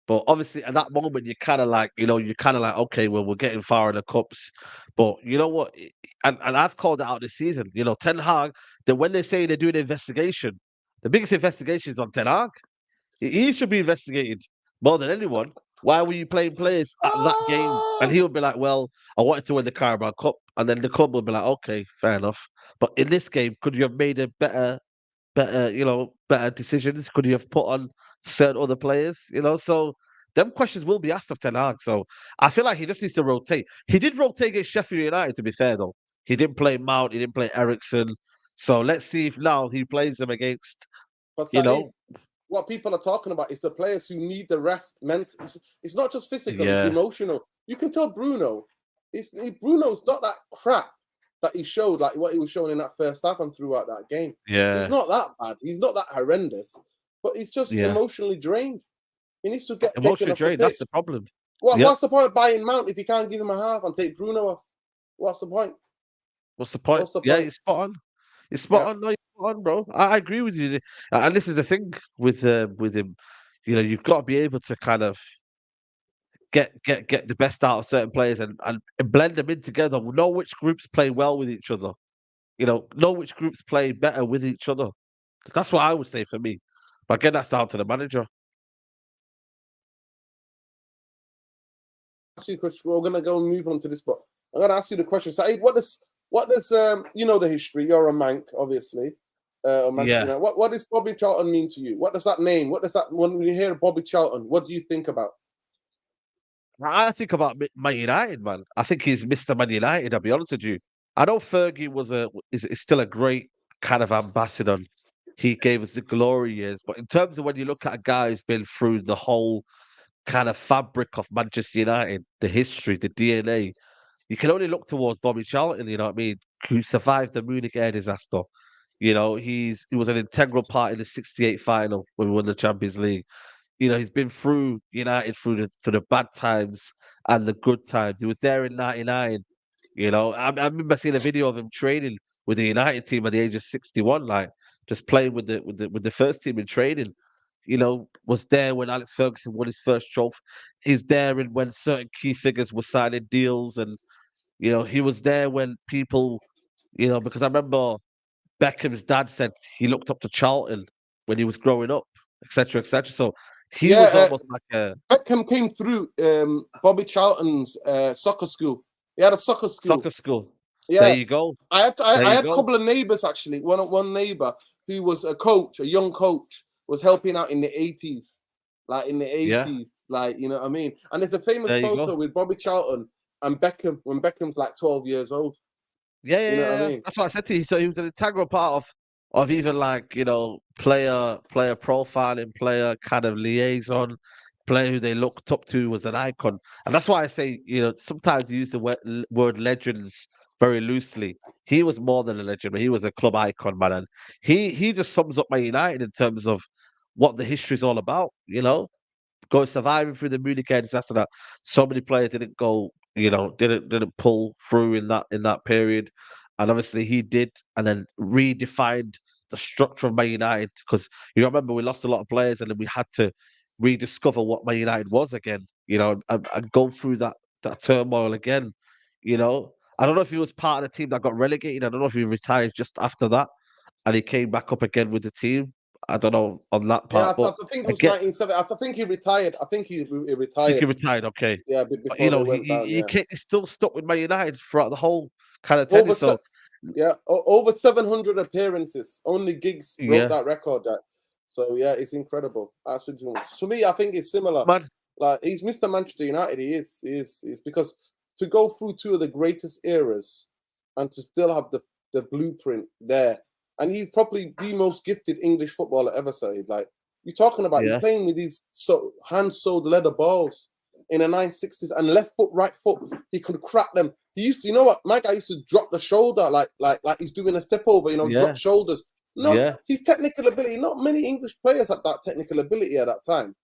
But obviously, at that moment, you're kind of like, okay, well, we're getting far in the cups. But you know what? And I've called it out this season. You know, Ten Hag, that when they say they're doing an investigation, the biggest investigation is on Ten Hag. He should be investigated more than anyone. Why were you playing players at that game? And he would be like, well, I wanted to win the Carabao Cup. And then the club would be like, okay, fair enough. But in this game, could you have made a better decisions? Could you have put on certain other players? So them questions will be asked of Ten Hag. So I feel like he just needs to rotate. He did rotate against Sheffield United, to be fair, though. He didn't play Mount, he didn't play Ericsson. So let's see if now he plays them against, But Saeed, what people are talking about is the players who need the rest. It's not just physical; it's emotional. You can tell Bruno's not that crap that he showed, like what he was showing in that first half and throughout that game. He's not that bad. He's not that horrendous, but he's just emotionally drained. He needs to get emotionally drained. That's the problem. What's the point of buying Mount if you can't give him a half and take Bruno off? What's the point? What's the point? Yeah, he's spot on. It's spot on. No, you're spot on, bro. I agree with you. And this is the thing with him. You've got to be able to kind of get the best out of certain players and blend them in together. Know which groups play well with each other. Know which groups play better with each other. That's what I would say for me. But again, that's down to the manager. We're gonna go and move on to this, but I'm gonna ask you the question. Saeed, what does you know the history? You're a Manc, obviously. What does Bobby Charlton mean to you? What does that name? What does that when you hear Bobby Charlton? What do you think about? I think about Man United, man. I think he's Mr. Man United. I'll be honest with you. I know Fergie is still a great kind of ambassador he gave us the glory years. But in terms of when you look at a guy who's been through the whole kind of fabric of Manchester United, the history, the DNA, you can only look towards Bobby Charlton, you know what I mean, who survived the Munich air disaster. You know, he was an integral part in the '68 final when we won the Champions League. You know, he's been through United through the bad times and the good times. He was there in '99. You know, I remember seeing a video of him training with the United team at the age of 61, like just playing with the first team in training. You know, was there when Alex Ferguson won his first trophy. He's there and when certain key figures were signing deals, and you know, he was there when people, you know, because I remember Beckham's dad said he looked up to Charlton when he was growing up, etc., etc. So he was Yeah, almost like a Beckham came through Bobby Charlton's soccer school. He had a soccer school. soccer school. There Yeah, you go. I There you had a go. couple of neighbors actually. One neighbor who was a coach, a young coach, was helping out in the 80s, like in the Yeah, 80s, like you know what I mean. And there's a famous there you photo go. with Bobby Charlton and Beckham when Beckham's like 12 years old. Yeah, yeah, You know yeah, what I yeah. mean? That's what I said to you. So he was an integral part of even like, you know, player profiling, player kind of liaison, player who they looked up to was an icon. And that's why I say, you know, sometimes you use the word legends very loosely. He was more than a legend, but he was a club icon, man. And he just sums up Man United in terms of what the history is all about, you know? Surviving through the Munich air disaster that so many players didn't go, you know, didn't pull through in that period, and obviously he did, and then redefined the structure of Man United because you remember we lost a lot of players, and then we had to rediscover what Man United was again, you know, and go through that turmoil again, you know. I don't know if he was part of the team that got relegated. I don't know if he retired just after that, and he came back up again with the team. I don't know on that Yeah, part, but I think it was again. 1970. I think he retired. I think he Think he retired. retired, okay. Yeah, But, you before they know, went down. Yeah, he's still stuck with Man United throughout the whole kind of over tennis. So over 700 appearances. Only Giggs broke yeah, that record. So yeah, it's incredible. Absolutely. For me, I think it's similar. man, Like he's Mr. Manchester United. He is. He is because to go through two of the greatest eras and to still have the blueprint there, and he's probably the most gifted English footballer ever. Said like you're talking about. He's yeah, playing with these hand sewed leather balls in the 1960s and left foot, right foot. He could crack them. He used to, you know what? My guy used to drop the shoulder like he's doing a step over. You know, drop yeah, shoulders. No, yeah. his technical ability. Not many English players had that technical ability at that time.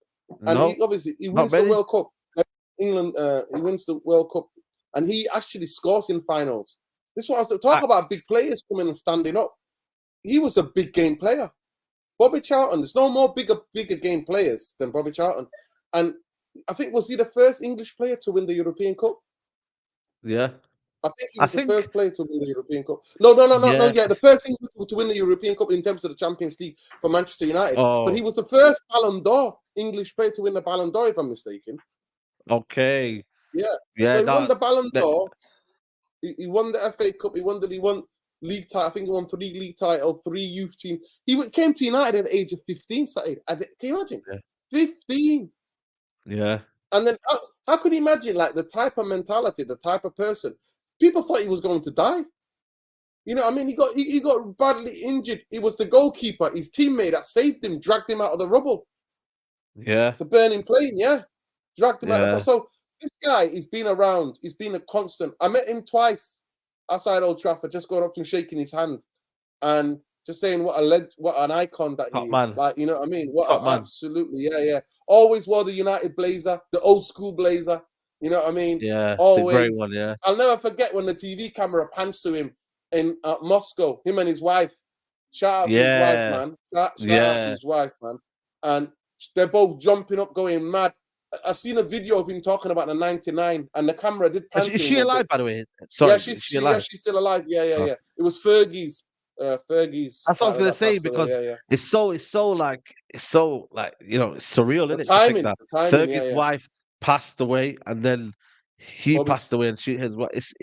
And he No, obviously he not wins the many. World Cup. England, he wins the World Cup, and he actually scores in finals. This is what I was to talk I, about. Big players coming and standing up. He was a big game player. Bobby Charlton. There's no more bigger game players than Bobby Charlton. And I think was he the first English player to win the European Cup? yeah, I think he I was the think first player to win the European Cup. No. yeah. Yeah, the first English to win the European Cup in terms of the Champions League for Manchester United. But he Oh, was the first Ballon d'Or English player to win the Ballon d'Or, if I'm mistaken. okay, Yeah. So yeah. he won That the Ballon that d'Or. He won the FA Cup. He won league title. I think he won 3 league titles, 3 youth team. Came to United at the age of 15. Can you imagine? yeah, 15. yeah. And then how could you imagine like the type of mentality, the type of person? People thought he was going to die. You know, I mean, he got badly injured. It was the goalkeeper, his teammate that saved him, dragged him out of the rubble, Yeah, the burning plane. Yeah, dragged him out. yeah. So this guy, he's been around. He's been a constant. I met him twice outside Old Trafford. Just going up to him, shaking his hand, and just saying what an icon that he Top is. man, Like you know what I mean? What top man. absolutely, yeah. Always wore the United blazer, the old school blazer. You know what I mean? Yeah, the great Always. one. Yeah, I'll never forget when the TV camera pans to him in Moscow. Him and his wife. Shout out to his wife, yeah, man. Shout out to yeah. his wife, man. And they're both jumping up, going mad. I've seen a video of him talking about the 99, and the camera did pan Is to him she one bit. alive, by the way? Yeah, Sorry, is she alive? she's still alive. Yeah. Oh. It was Fergie's That's what I was partner gonna that say passed away. because Yeah. it's so like you know it's surreal, isn't it? To think that The timing, Fergie's yeah. wife passed away and then he Bobby, passed away and she his what it's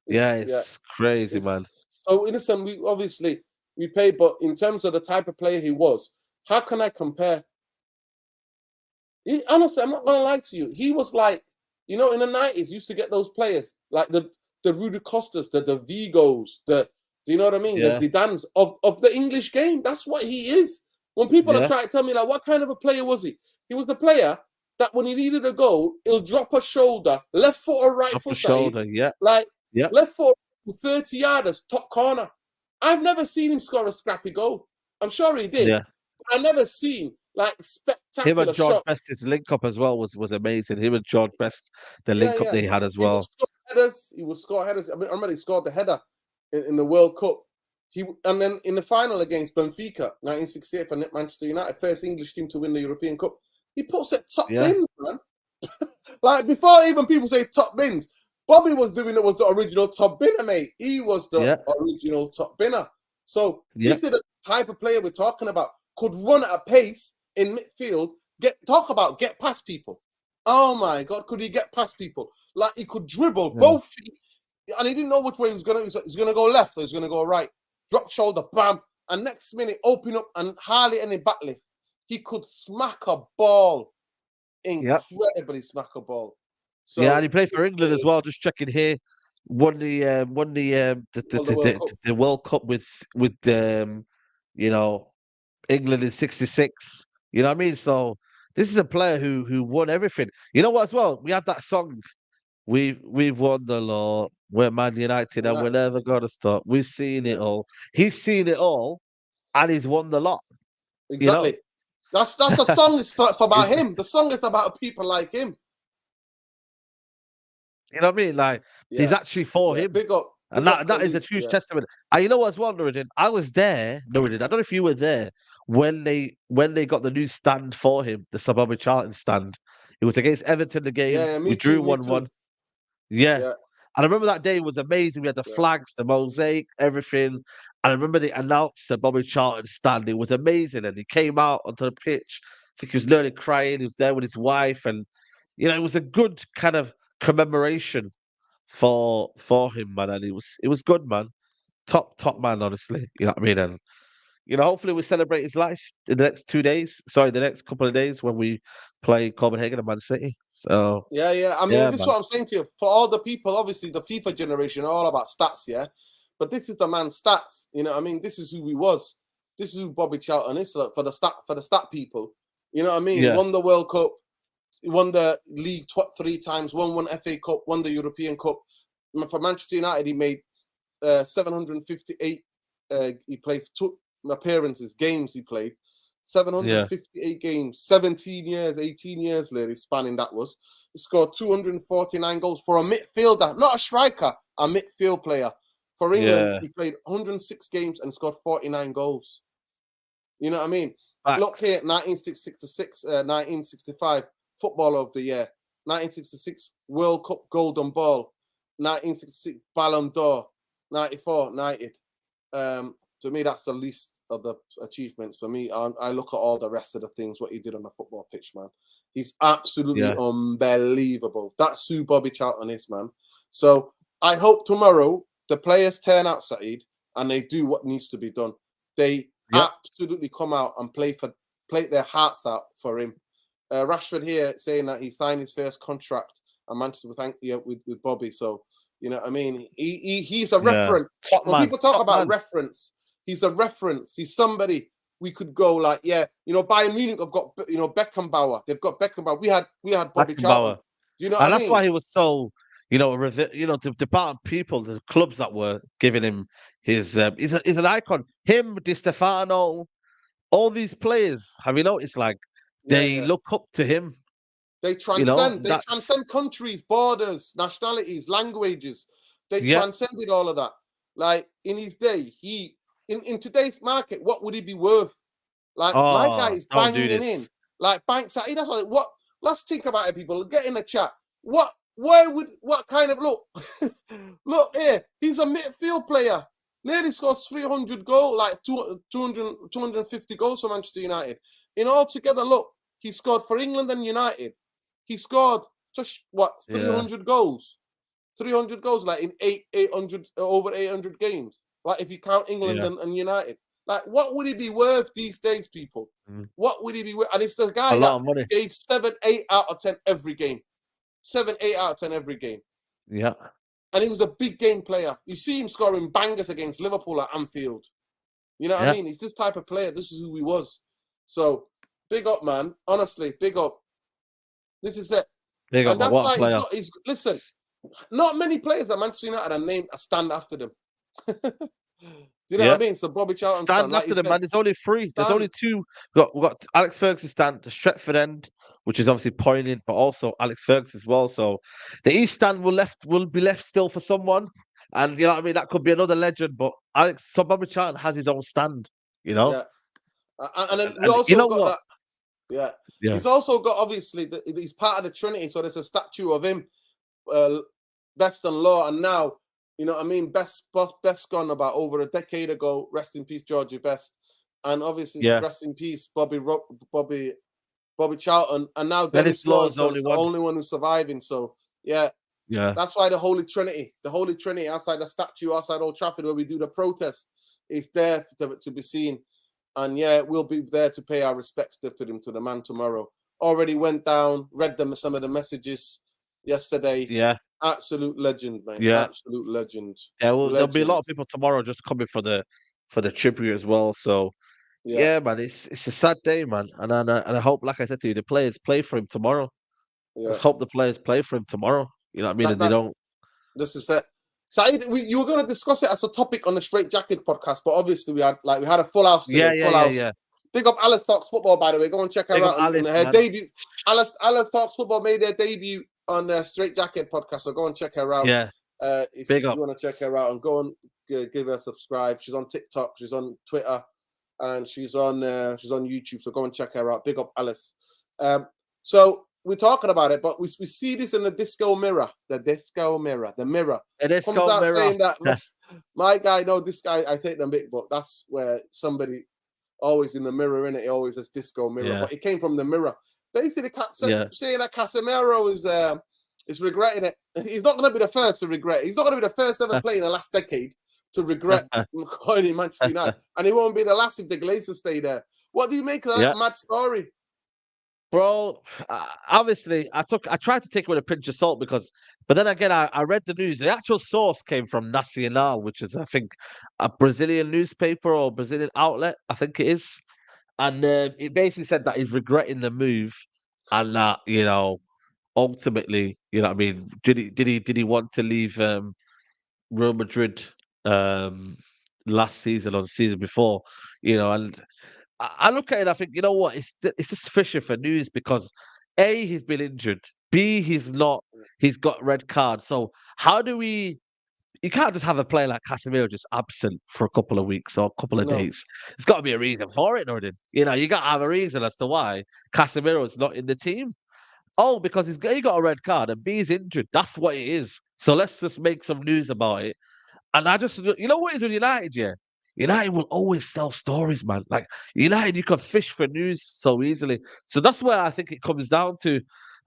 yeah, yeah, it's crazy, man. it's so innocent. We obviously we pay, but in terms of the type of player he was, how can I compare? Honestly, I'm not gonna lie to you. He was like, you know, in the 90s, used to get those players like the Rudy Costas, the Vigos, Do you know what I mean? The Yeah. Zidanes of the English game. That's what he is. When people are trying to tell me, like, what kind of a player was he? He was the player that when he needed a goal, he'll drop a shoulder, left foot or right Off the foot side, shoulder. Yeah. like Yeah. left foot 30 yarders, top corner. I've never seen him score a scrappy goal. I'm sure he did. Yeah. But I never seen like Him spectacular and George shot. Best's link up as well was amazing. Him and George Best, the link up they had as He would well. score headers. He would score headers. I remember he scored the header in the World Cup. And then in the final against Benfica, 1968 for Manchester United, first English team to win the European Cup, he puts it top bins, man. Like before even people say top bins, Bobby was the original top binner, mate. He was the original top binner. So this is the type of player we're talking about. Could run at a pace in midfield, get past people. Oh my God, could he get past people? Like he could dribble both feet, and he didn't know which way he was gonna. He's gonna go left or he's gonna go right. Drop shoulder, bam, and next minute open up and hardly any backlift. He could smack a ball, incredibly smack a ball. So and he played for England as well. Just checking here, won the World Cup with you know, England in '66. You know what I mean? So this is a player who won everything. You know what? As well, we had that song. We've won the law. We're Man United, and we're never gonna stop. We've seen it all. He's seen it all, and he's won the lot. Exactly. You know? That's the song is about him. The song is about people like him. You know what I mean? Like he's actually for him. Big up. And that is a huge testament. And you know what as well, Nuruddin? I was there, Nuruddin. I don't know if you were there when they got the new stand for him, the Boby Charlton stand. It was against Everton the game. Yeah, we drew 1-1. Yeah. And I remember that day was amazing. We had the flags, the mosaic, everything. And I remember they announced the Boby Charlton stand. It was amazing. And he came out onto the pitch. I think he was nearly crying. He was there with his wife. And, you know, it was a good kind of commemoration for him, man. And it was good, man. Top man, honestly. You know what I mean? And, you know, hopefully we celebrate his life in the next 2 days. Sorry, the next couple of days when we play Copenhagen and Man City. So yeah. I mean, this is what I'm saying to you. For all the people, obviously the FIFA generation are all about stats, yeah. But this is the man's stats. You know what I mean? This is who he was. This is who Boby Charlton is for the stat people. You know what I mean? Yeah. Won the World Cup, won the league 3 times, won FA Cup, won the European Cup. For Manchester United, he made 758. He played 2 appearances, games he played. 758 games, 17 years, 18 years later, spanning that was. He scored 249 goals for a midfielder, not a striker, a midfield player. For England, he played 106 games and scored 49 goals. You know what I mean? Facts. Look here, 1966, 1965, Footballer of the Year. 1966, World Cup Golden Ball. 1966, Ballon d'Or. 94, United. To me, that's the least of the achievements for me. I look at all the rest of the things, what he did on the football pitch, man. He's absolutely unbelievable. That's who Boby Charlton is, man. So I hope tomorrow the players turn out, Saeed, and they do what needs to be done. They absolutely come out and play their hearts out for him. Rashford here saying that he signed his first contract and Manchester with Boby. So, you know what I mean? He's a reference. When people talk about reference, he's a reference. He's somebody we could go like, Bayern Munich have got, Beckenbauer. They've got Beckenbauer. We had Boby Charlton. Do you know what I mean? And that's why he was so, to part of people, the clubs that were giving him his, he's an icon. Him, Di Stefano, all these players, have you noticed, like, they look up to him. They transcend. They transcend countries, borders, nationalities, languages. They transcended all of that. Like in his day, in today's market, what would he be worth? Like my guy is banging in. Like banks. That's what. Let's think about it, people. Get in the chat. What kind of look? Look here. He's a midfield player. Nearly scores 300 goals, like 250 goals for Manchester United. In all together, look, he scored for England and United. He scored just 300 goals. 300 goals, like in 800 over 800 games. Like if you count England and United. Like what would he be worth these days, people? What would he be worth? And it's the guy that gave 7, 8 out of 10 every game. 7, 8 out of 10 every game. Yeah. And he was a big game player. You see him scoring bangers against Liverpool at Anfield. You know what I mean? He's this type of player. This is who he was. So, big up, man. Honestly, big up. This is it. Big up, and that's what why a player. Listen, not many players at Manchester United are named a stand after them. Do you know what I mean? So Bobby Charlton stand after them, man. There's only three. There's only two. We've got Alex Ferguson stand, the Stretford end, which is obviously poignant, but also Alex Ferguson as well. So the East stand will be left still for someone. And you know what I mean? That could be another legend, but Bobby Charlton has his own stand, you know? Yeah. And then we also you know got what? that. Yeah. He's also got, obviously, he's part of the Trinity, so there's a statue of him, best on law, and now, you know what I mean, best gone about over a decade ago. Rest in peace, Georgie Best. And obviously, rest in peace, Bobby Charlton. And now Dennis Law is the only one who's surviving. So, yeah. That's why the Holy Trinity outside the statue, outside Old Trafford, where we do the protest, is there to be seen. And we'll be there to pay our respects to the man tomorrow. Already went down, read some of the messages yesterday. Yeah. Absolute legend, man. Yeah. Absolute legend. Yeah, there'll be a lot of people tomorrow just coming for the tribute as well. So man, it's a sad day, man. And I hope, like I said to you, the players play for him tomorrow. Yeah. Let's hope the players play for him tomorrow. You know what I mean? And they don't. This is it. So you were going to discuss it as a topic on the Straight Jacket podcast, but obviously we had a full house today. Yeah. Big up Alice Talks Football, by the way. Go and check her out. Her debut. Alice Talks Football made their debut on the Straight Jacket podcast, so go and check her out. Yeah. If you want to check her out, and go and give her a subscribe. She's on TikTok, she's on Twitter, and she's on YouTube. So go and check her out. Big up Alice. So we're talking about it, but we see this in the disco mirror. The mirror. The disco comes out mirror. Saying that my guy, no, this guy, I take them big, but that's where somebody always in the mirror, in it. He always says disco mirror, but it came from the mirror. Basically, saying that Casemiro is regretting it. He's not going to be the first to regret it. He's not going to be the first ever player in the last decade to regret going in Manchester United, and he won't be the last if the Glazers stay there. What do you make of that mad story? Bro, obviously, I tried to take it with a pinch of salt but then again, I read the news. The actual source came from Nacional, which is, I think, a Brazilian newspaper or Brazilian outlet, I think it is. And it basically said that he's regretting the move and that, you know, ultimately, you know what I mean, did he want to leave Real Madrid last season or the season before, you know, and I look at it, I think, you know what, it's just fishing for news because A, he's been injured, B, he's got red card. So how do you can't just have a player like Casemiro just absent for a couple of weeks or a couple of days. There's got to be a reason for it, Nordin. You know, you got to have a reason as to why Casemiro is not in the team. Oh, because he got a red card and B is injured. That's what it is. So let's just make some news about it. And you know what is with United, yeah? United will always sell stories, man. Like United, you can fish for news so easily. So that's where I think it comes down to.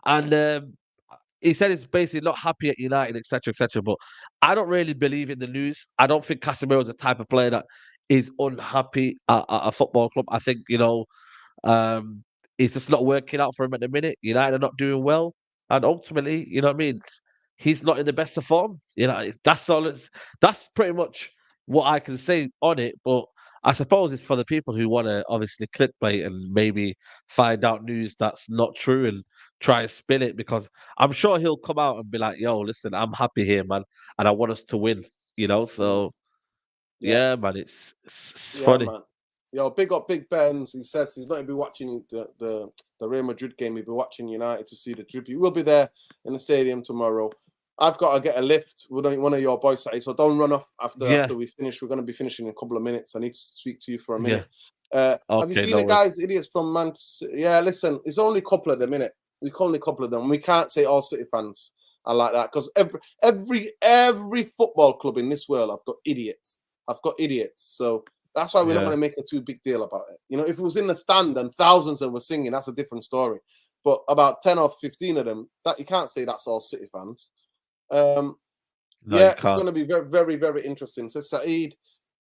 And he said he's basically not happy at United, etc., etc. But I don't really believe in the news. I don't think Casemiro is the type of player that is unhappy at a football club. I think, you know, it's just not working out for him at the minute. United are not doing well. And ultimately, you know what I mean? He's not in the best of form. You know, that's all. That's pretty much what I can say on it. But I suppose it's for the people who want to obviously clickbait and maybe find out news that's not true and try to spin it, because I'm sure he'll come out and be like, "Yo, listen, I'm happy here, man, and I want us to win." You know, so yeah man, it's funny. Man. Yo, big up Big Benz. He says he's not going to be watching the Real Madrid game. He'll be watching United to see the tribute. We'll be there in the stadium tomorrow. I've got to get a lift with one of your boys, so don't run off after we finish. We're going to be finishing in a couple of minutes. I need to speak to you for a minute. Have you seen the guys, idiots from Manchester? Yeah, listen, it's only a couple of them, innit? We've only a couple of them. We can't say all City fans are like that, because every football club in this world, I've got idiots. So that's why we're not going to make a too big deal about it. You know, if it was in the stand and thousands of them were singing, that's a different story. But about 10 or 15 of them, that you can't say that's all City fans. It's going to be very, very, very interesting. So Saeed,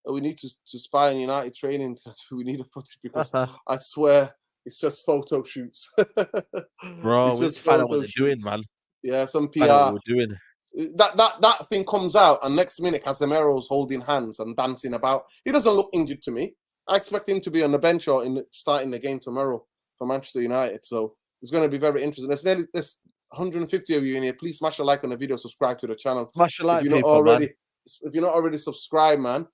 we need to spy on United training. We need a footage, because I swear it's just photo shoots. Bro, we just find out what they're doing, man. Yeah, some PR. What we're doing. That thing comes out, and next minute Casemiro's holding hands and dancing about. He doesn't look injured to me. I expect him to be on the bench or starting the game tomorrow for Manchester United. So it's going to be very interesting. There's 150 of you in here. Please smash a like on the video, subscribe to the channel. Smash a like, if you're not already subscribed, man.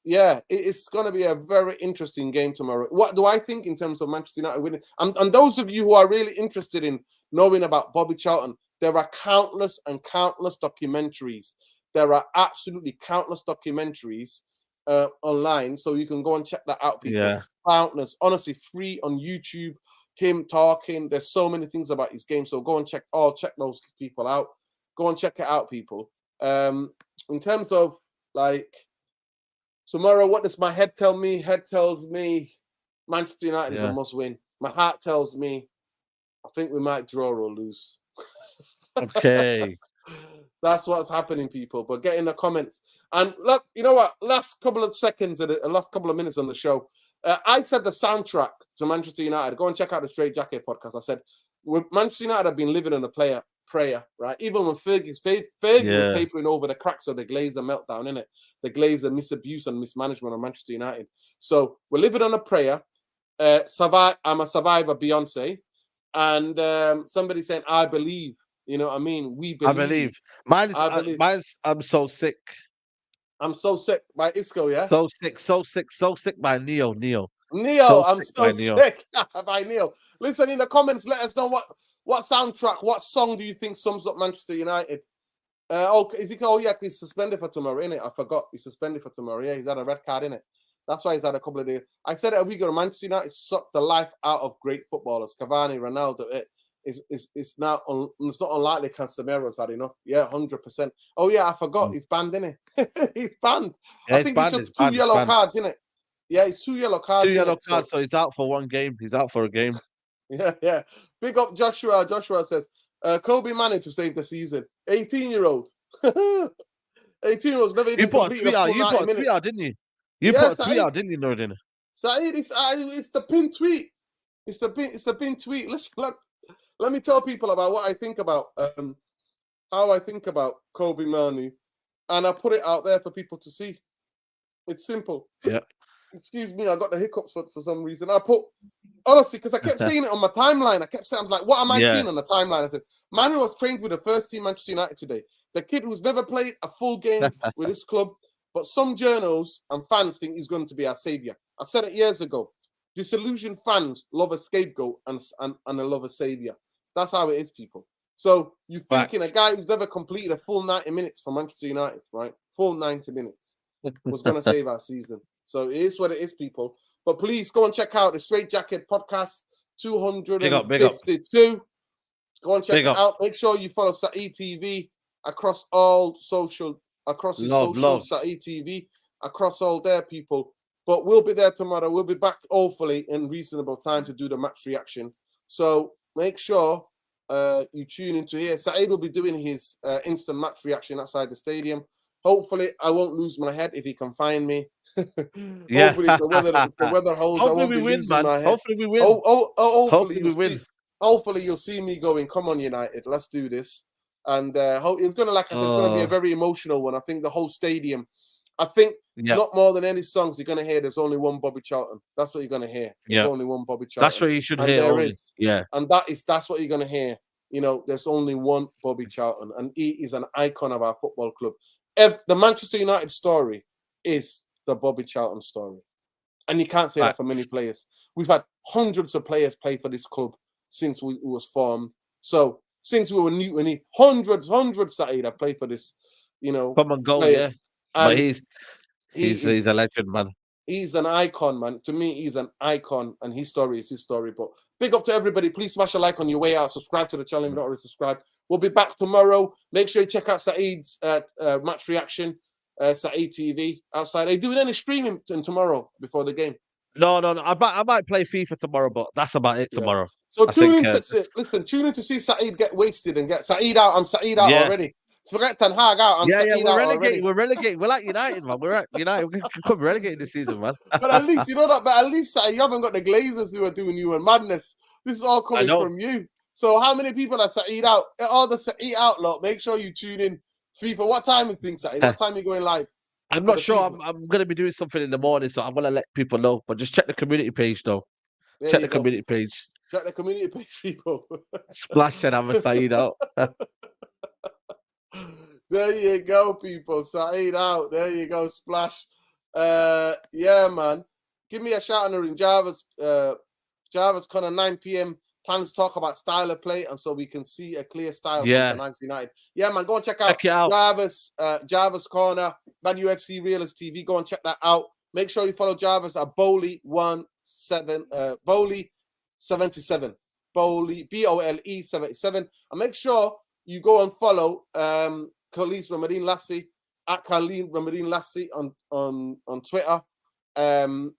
Yeah, it's going to be a very interesting game tomorrow. What do I think in terms of Manchester United winning? And those of you who are really interested in knowing about Bobby Charlton, there are countless and countless documentaries. There are absolutely countless documentaries online, so you can go and check that out, people. Yeah. Countless, honestly, free on YouTube. Him talking. There's so many things about his game, so go and check those people out. Go and check it out, people. In terms of like tomorrow, what does my head tell me? Head tells me Manchester United is a must-win. My heart tells me I think we might draw or lose. Okay. That's what's happening, people. But get in the comments. And look, you know what? Last couple of minutes on the show, I said the soundtrack to Manchester United. Go and check out the Straight Jacket podcast. I said Manchester United have been living on a prayer, right? Even when Fergie was papering over the cracks of the Glazer meltdown, innit? The Glazer misabuse and mismanagement of Manchester United. So we're living on a prayer. I'm a survivor, Beyonce. And somebody saying, I believe. You know what I mean? We believe. I believe. Mine's I'm so sick. I'm so sick by Isco, yeah? So sick by Neo. Neo, I'm so sick by Neo. Listen, in the comments, let us know what soundtrack, what song do you think sums up Manchester United? He's suspended for tomorrow, innit? I forgot. He's suspended for tomorrow. Yeah, he's had a red card, innit? That's why he's had a couple of days. I said it a week ago, Manchester United sucked the life out of great footballers. Cavani, Ronaldo, it's not unlikely Casemiro's had enough. Yeah, 100%. Oh yeah, I forgot. He's banned, isn't he? He's banned. Yeah, I think he took two yellow cards, isn't it? Yeah, it's 2 yellow cards. 2 yellow cards, so he's out for one game. He's out for a game. Yeah. Big up Joshua. Joshua says, Kobe managed to save the season. 18-year-old. 18-year-olds never even completed a full 90 minutes. You put a tweet out, didn't you? You put a tweet out, didn't you, Nordin? Saeed, it's the pin tweet. It's the pin tweet. Let me tell people about what I think about, how I think about Kobe Manu, and I put it out there for people to see. It's simple. Yeah. Excuse me, I got the hiccups for some reason. Honestly, because I kept seeing it on my timeline. I was like, what am I seeing on the timeline? I said, Manu was trained with the first team Manchester United today. The kid who's never played a full game with this club, but some journals and fans think he's going to be our savior. I said it years ago. Disillusioned fans love a scapegoat and love a savior. That's how it is, people. So you're thinking a guy who's never completed a full 90 minutes for Manchester United, right? Full 90 minutes was going to save our season. So it is what it is, people. But please go and check out the Straight Jacket podcast 252. Big up. Go and check it out. Make sure you follow Saeed TV across all social, Saeed TV, across all there, people. But we'll be there tomorrow. We'll be back, hopefully, in reasonable time to do the match reaction. So make sure you tune into here. Saeed will be doing his instant match reaction outside the stadium. Hopefully, I won't lose my head if he can find me. Yeah. Hopefully, if the weather holds, I won't be losing my head. Hopefully, we win. Hopefully we win. Hopefully, you'll see me going, come on, United, let's do this. And it's going to, like I said, it's going to be a very emotional one. I think the whole stadium, not more than any songs you're going to hear, there's only one Bobby Charlton. That's what you're going to hear. There's only one Bobby Charlton. That's what you should hear. There is. Yeah. And that's what you're going to hear. You know, there's only one Bobby Charlton, and he is an icon of our football club. The Manchester United story is the Bobby Charlton story. And you can't say that for many players. We've had hundreds of players play for this club since we was formed. So since we were new and hundreds Saeed have played for this, you know. Come and go, players. Yeah. But he's a legend, man. He's an icon, man. To me, he's an icon, and his story is his story. But big up to everybody. Please smash a like on your way out. Subscribe to the channel if you're not already subscribed. We'll be back tomorrow. Make sure you check out Saeed's match reaction, Saeed TV outside. Are you doing any streaming tomorrow before the game? No. I might play FIFA tomorrow, but that's about it tomorrow. So tune in to see Saeed get wasted and get Saeed out. I'm Saeed out already. Forget Ten Hag out. We're relegating. We're like United, man. We're at United. We could be relegated this season, man. But at least you know that. But at least you haven't got the Glazers who are doing you a madness. This is all coming from you. So how many people are Saeed out? All the Saeed out lot. Make sure you tune in. FIFA. What time you think, Saeed? What time are you going live? I'm not sure. I'm going to be doing something in the morning, so I'm going to let people know. But just check the community page, though. Check the community page. Check the community page, people. Splash and have a Saeed out. There you go, people. Saeed out. There you go. Splash. Yeah, man. Give me a shout on the ring. Jarvis Connor, 9 p.m. Plans to talk about style of play, and so we can see a clear style from Manchester United. Yeah, man. Go and check it out. Jarvis Corner, Man UFC Realist TV. Go and check that out. Make sure you follow Jarvis at Bowley77. Bowley, BOLE 77. And make sure you go and follow Khalid Ramadeen Lassie at Khalid Ramadeen Lassie on Twitter. And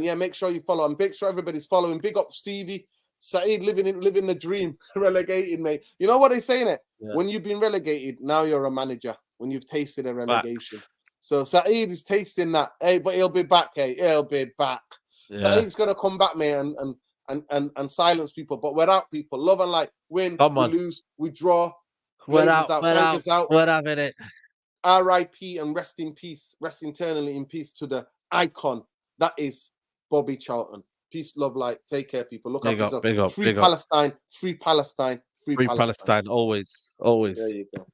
yeah, make sure you follow and make sure everybody's following. Big up Stevie. Saeed living the dream, relegated, mate. You know what they're saying it? Yeah. When you've been relegated, now you're a manager. When you've tasted a relegation. So Saeed is tasting that. Hey, but he'll be back, he'll be back. Yeah. Saeed's gonna come back, man, and silence people. But we're out, people. Love and light. Win, we lose, we draw. We're out. We're having it. R.I.P. and rest in peace. Rest eternally in peace to the icon that is Boby Charlton. Peace, love, light. Take care, people. Look after yourself. Free Palestine. Free Palestine. Free Palestine. Always. There you go.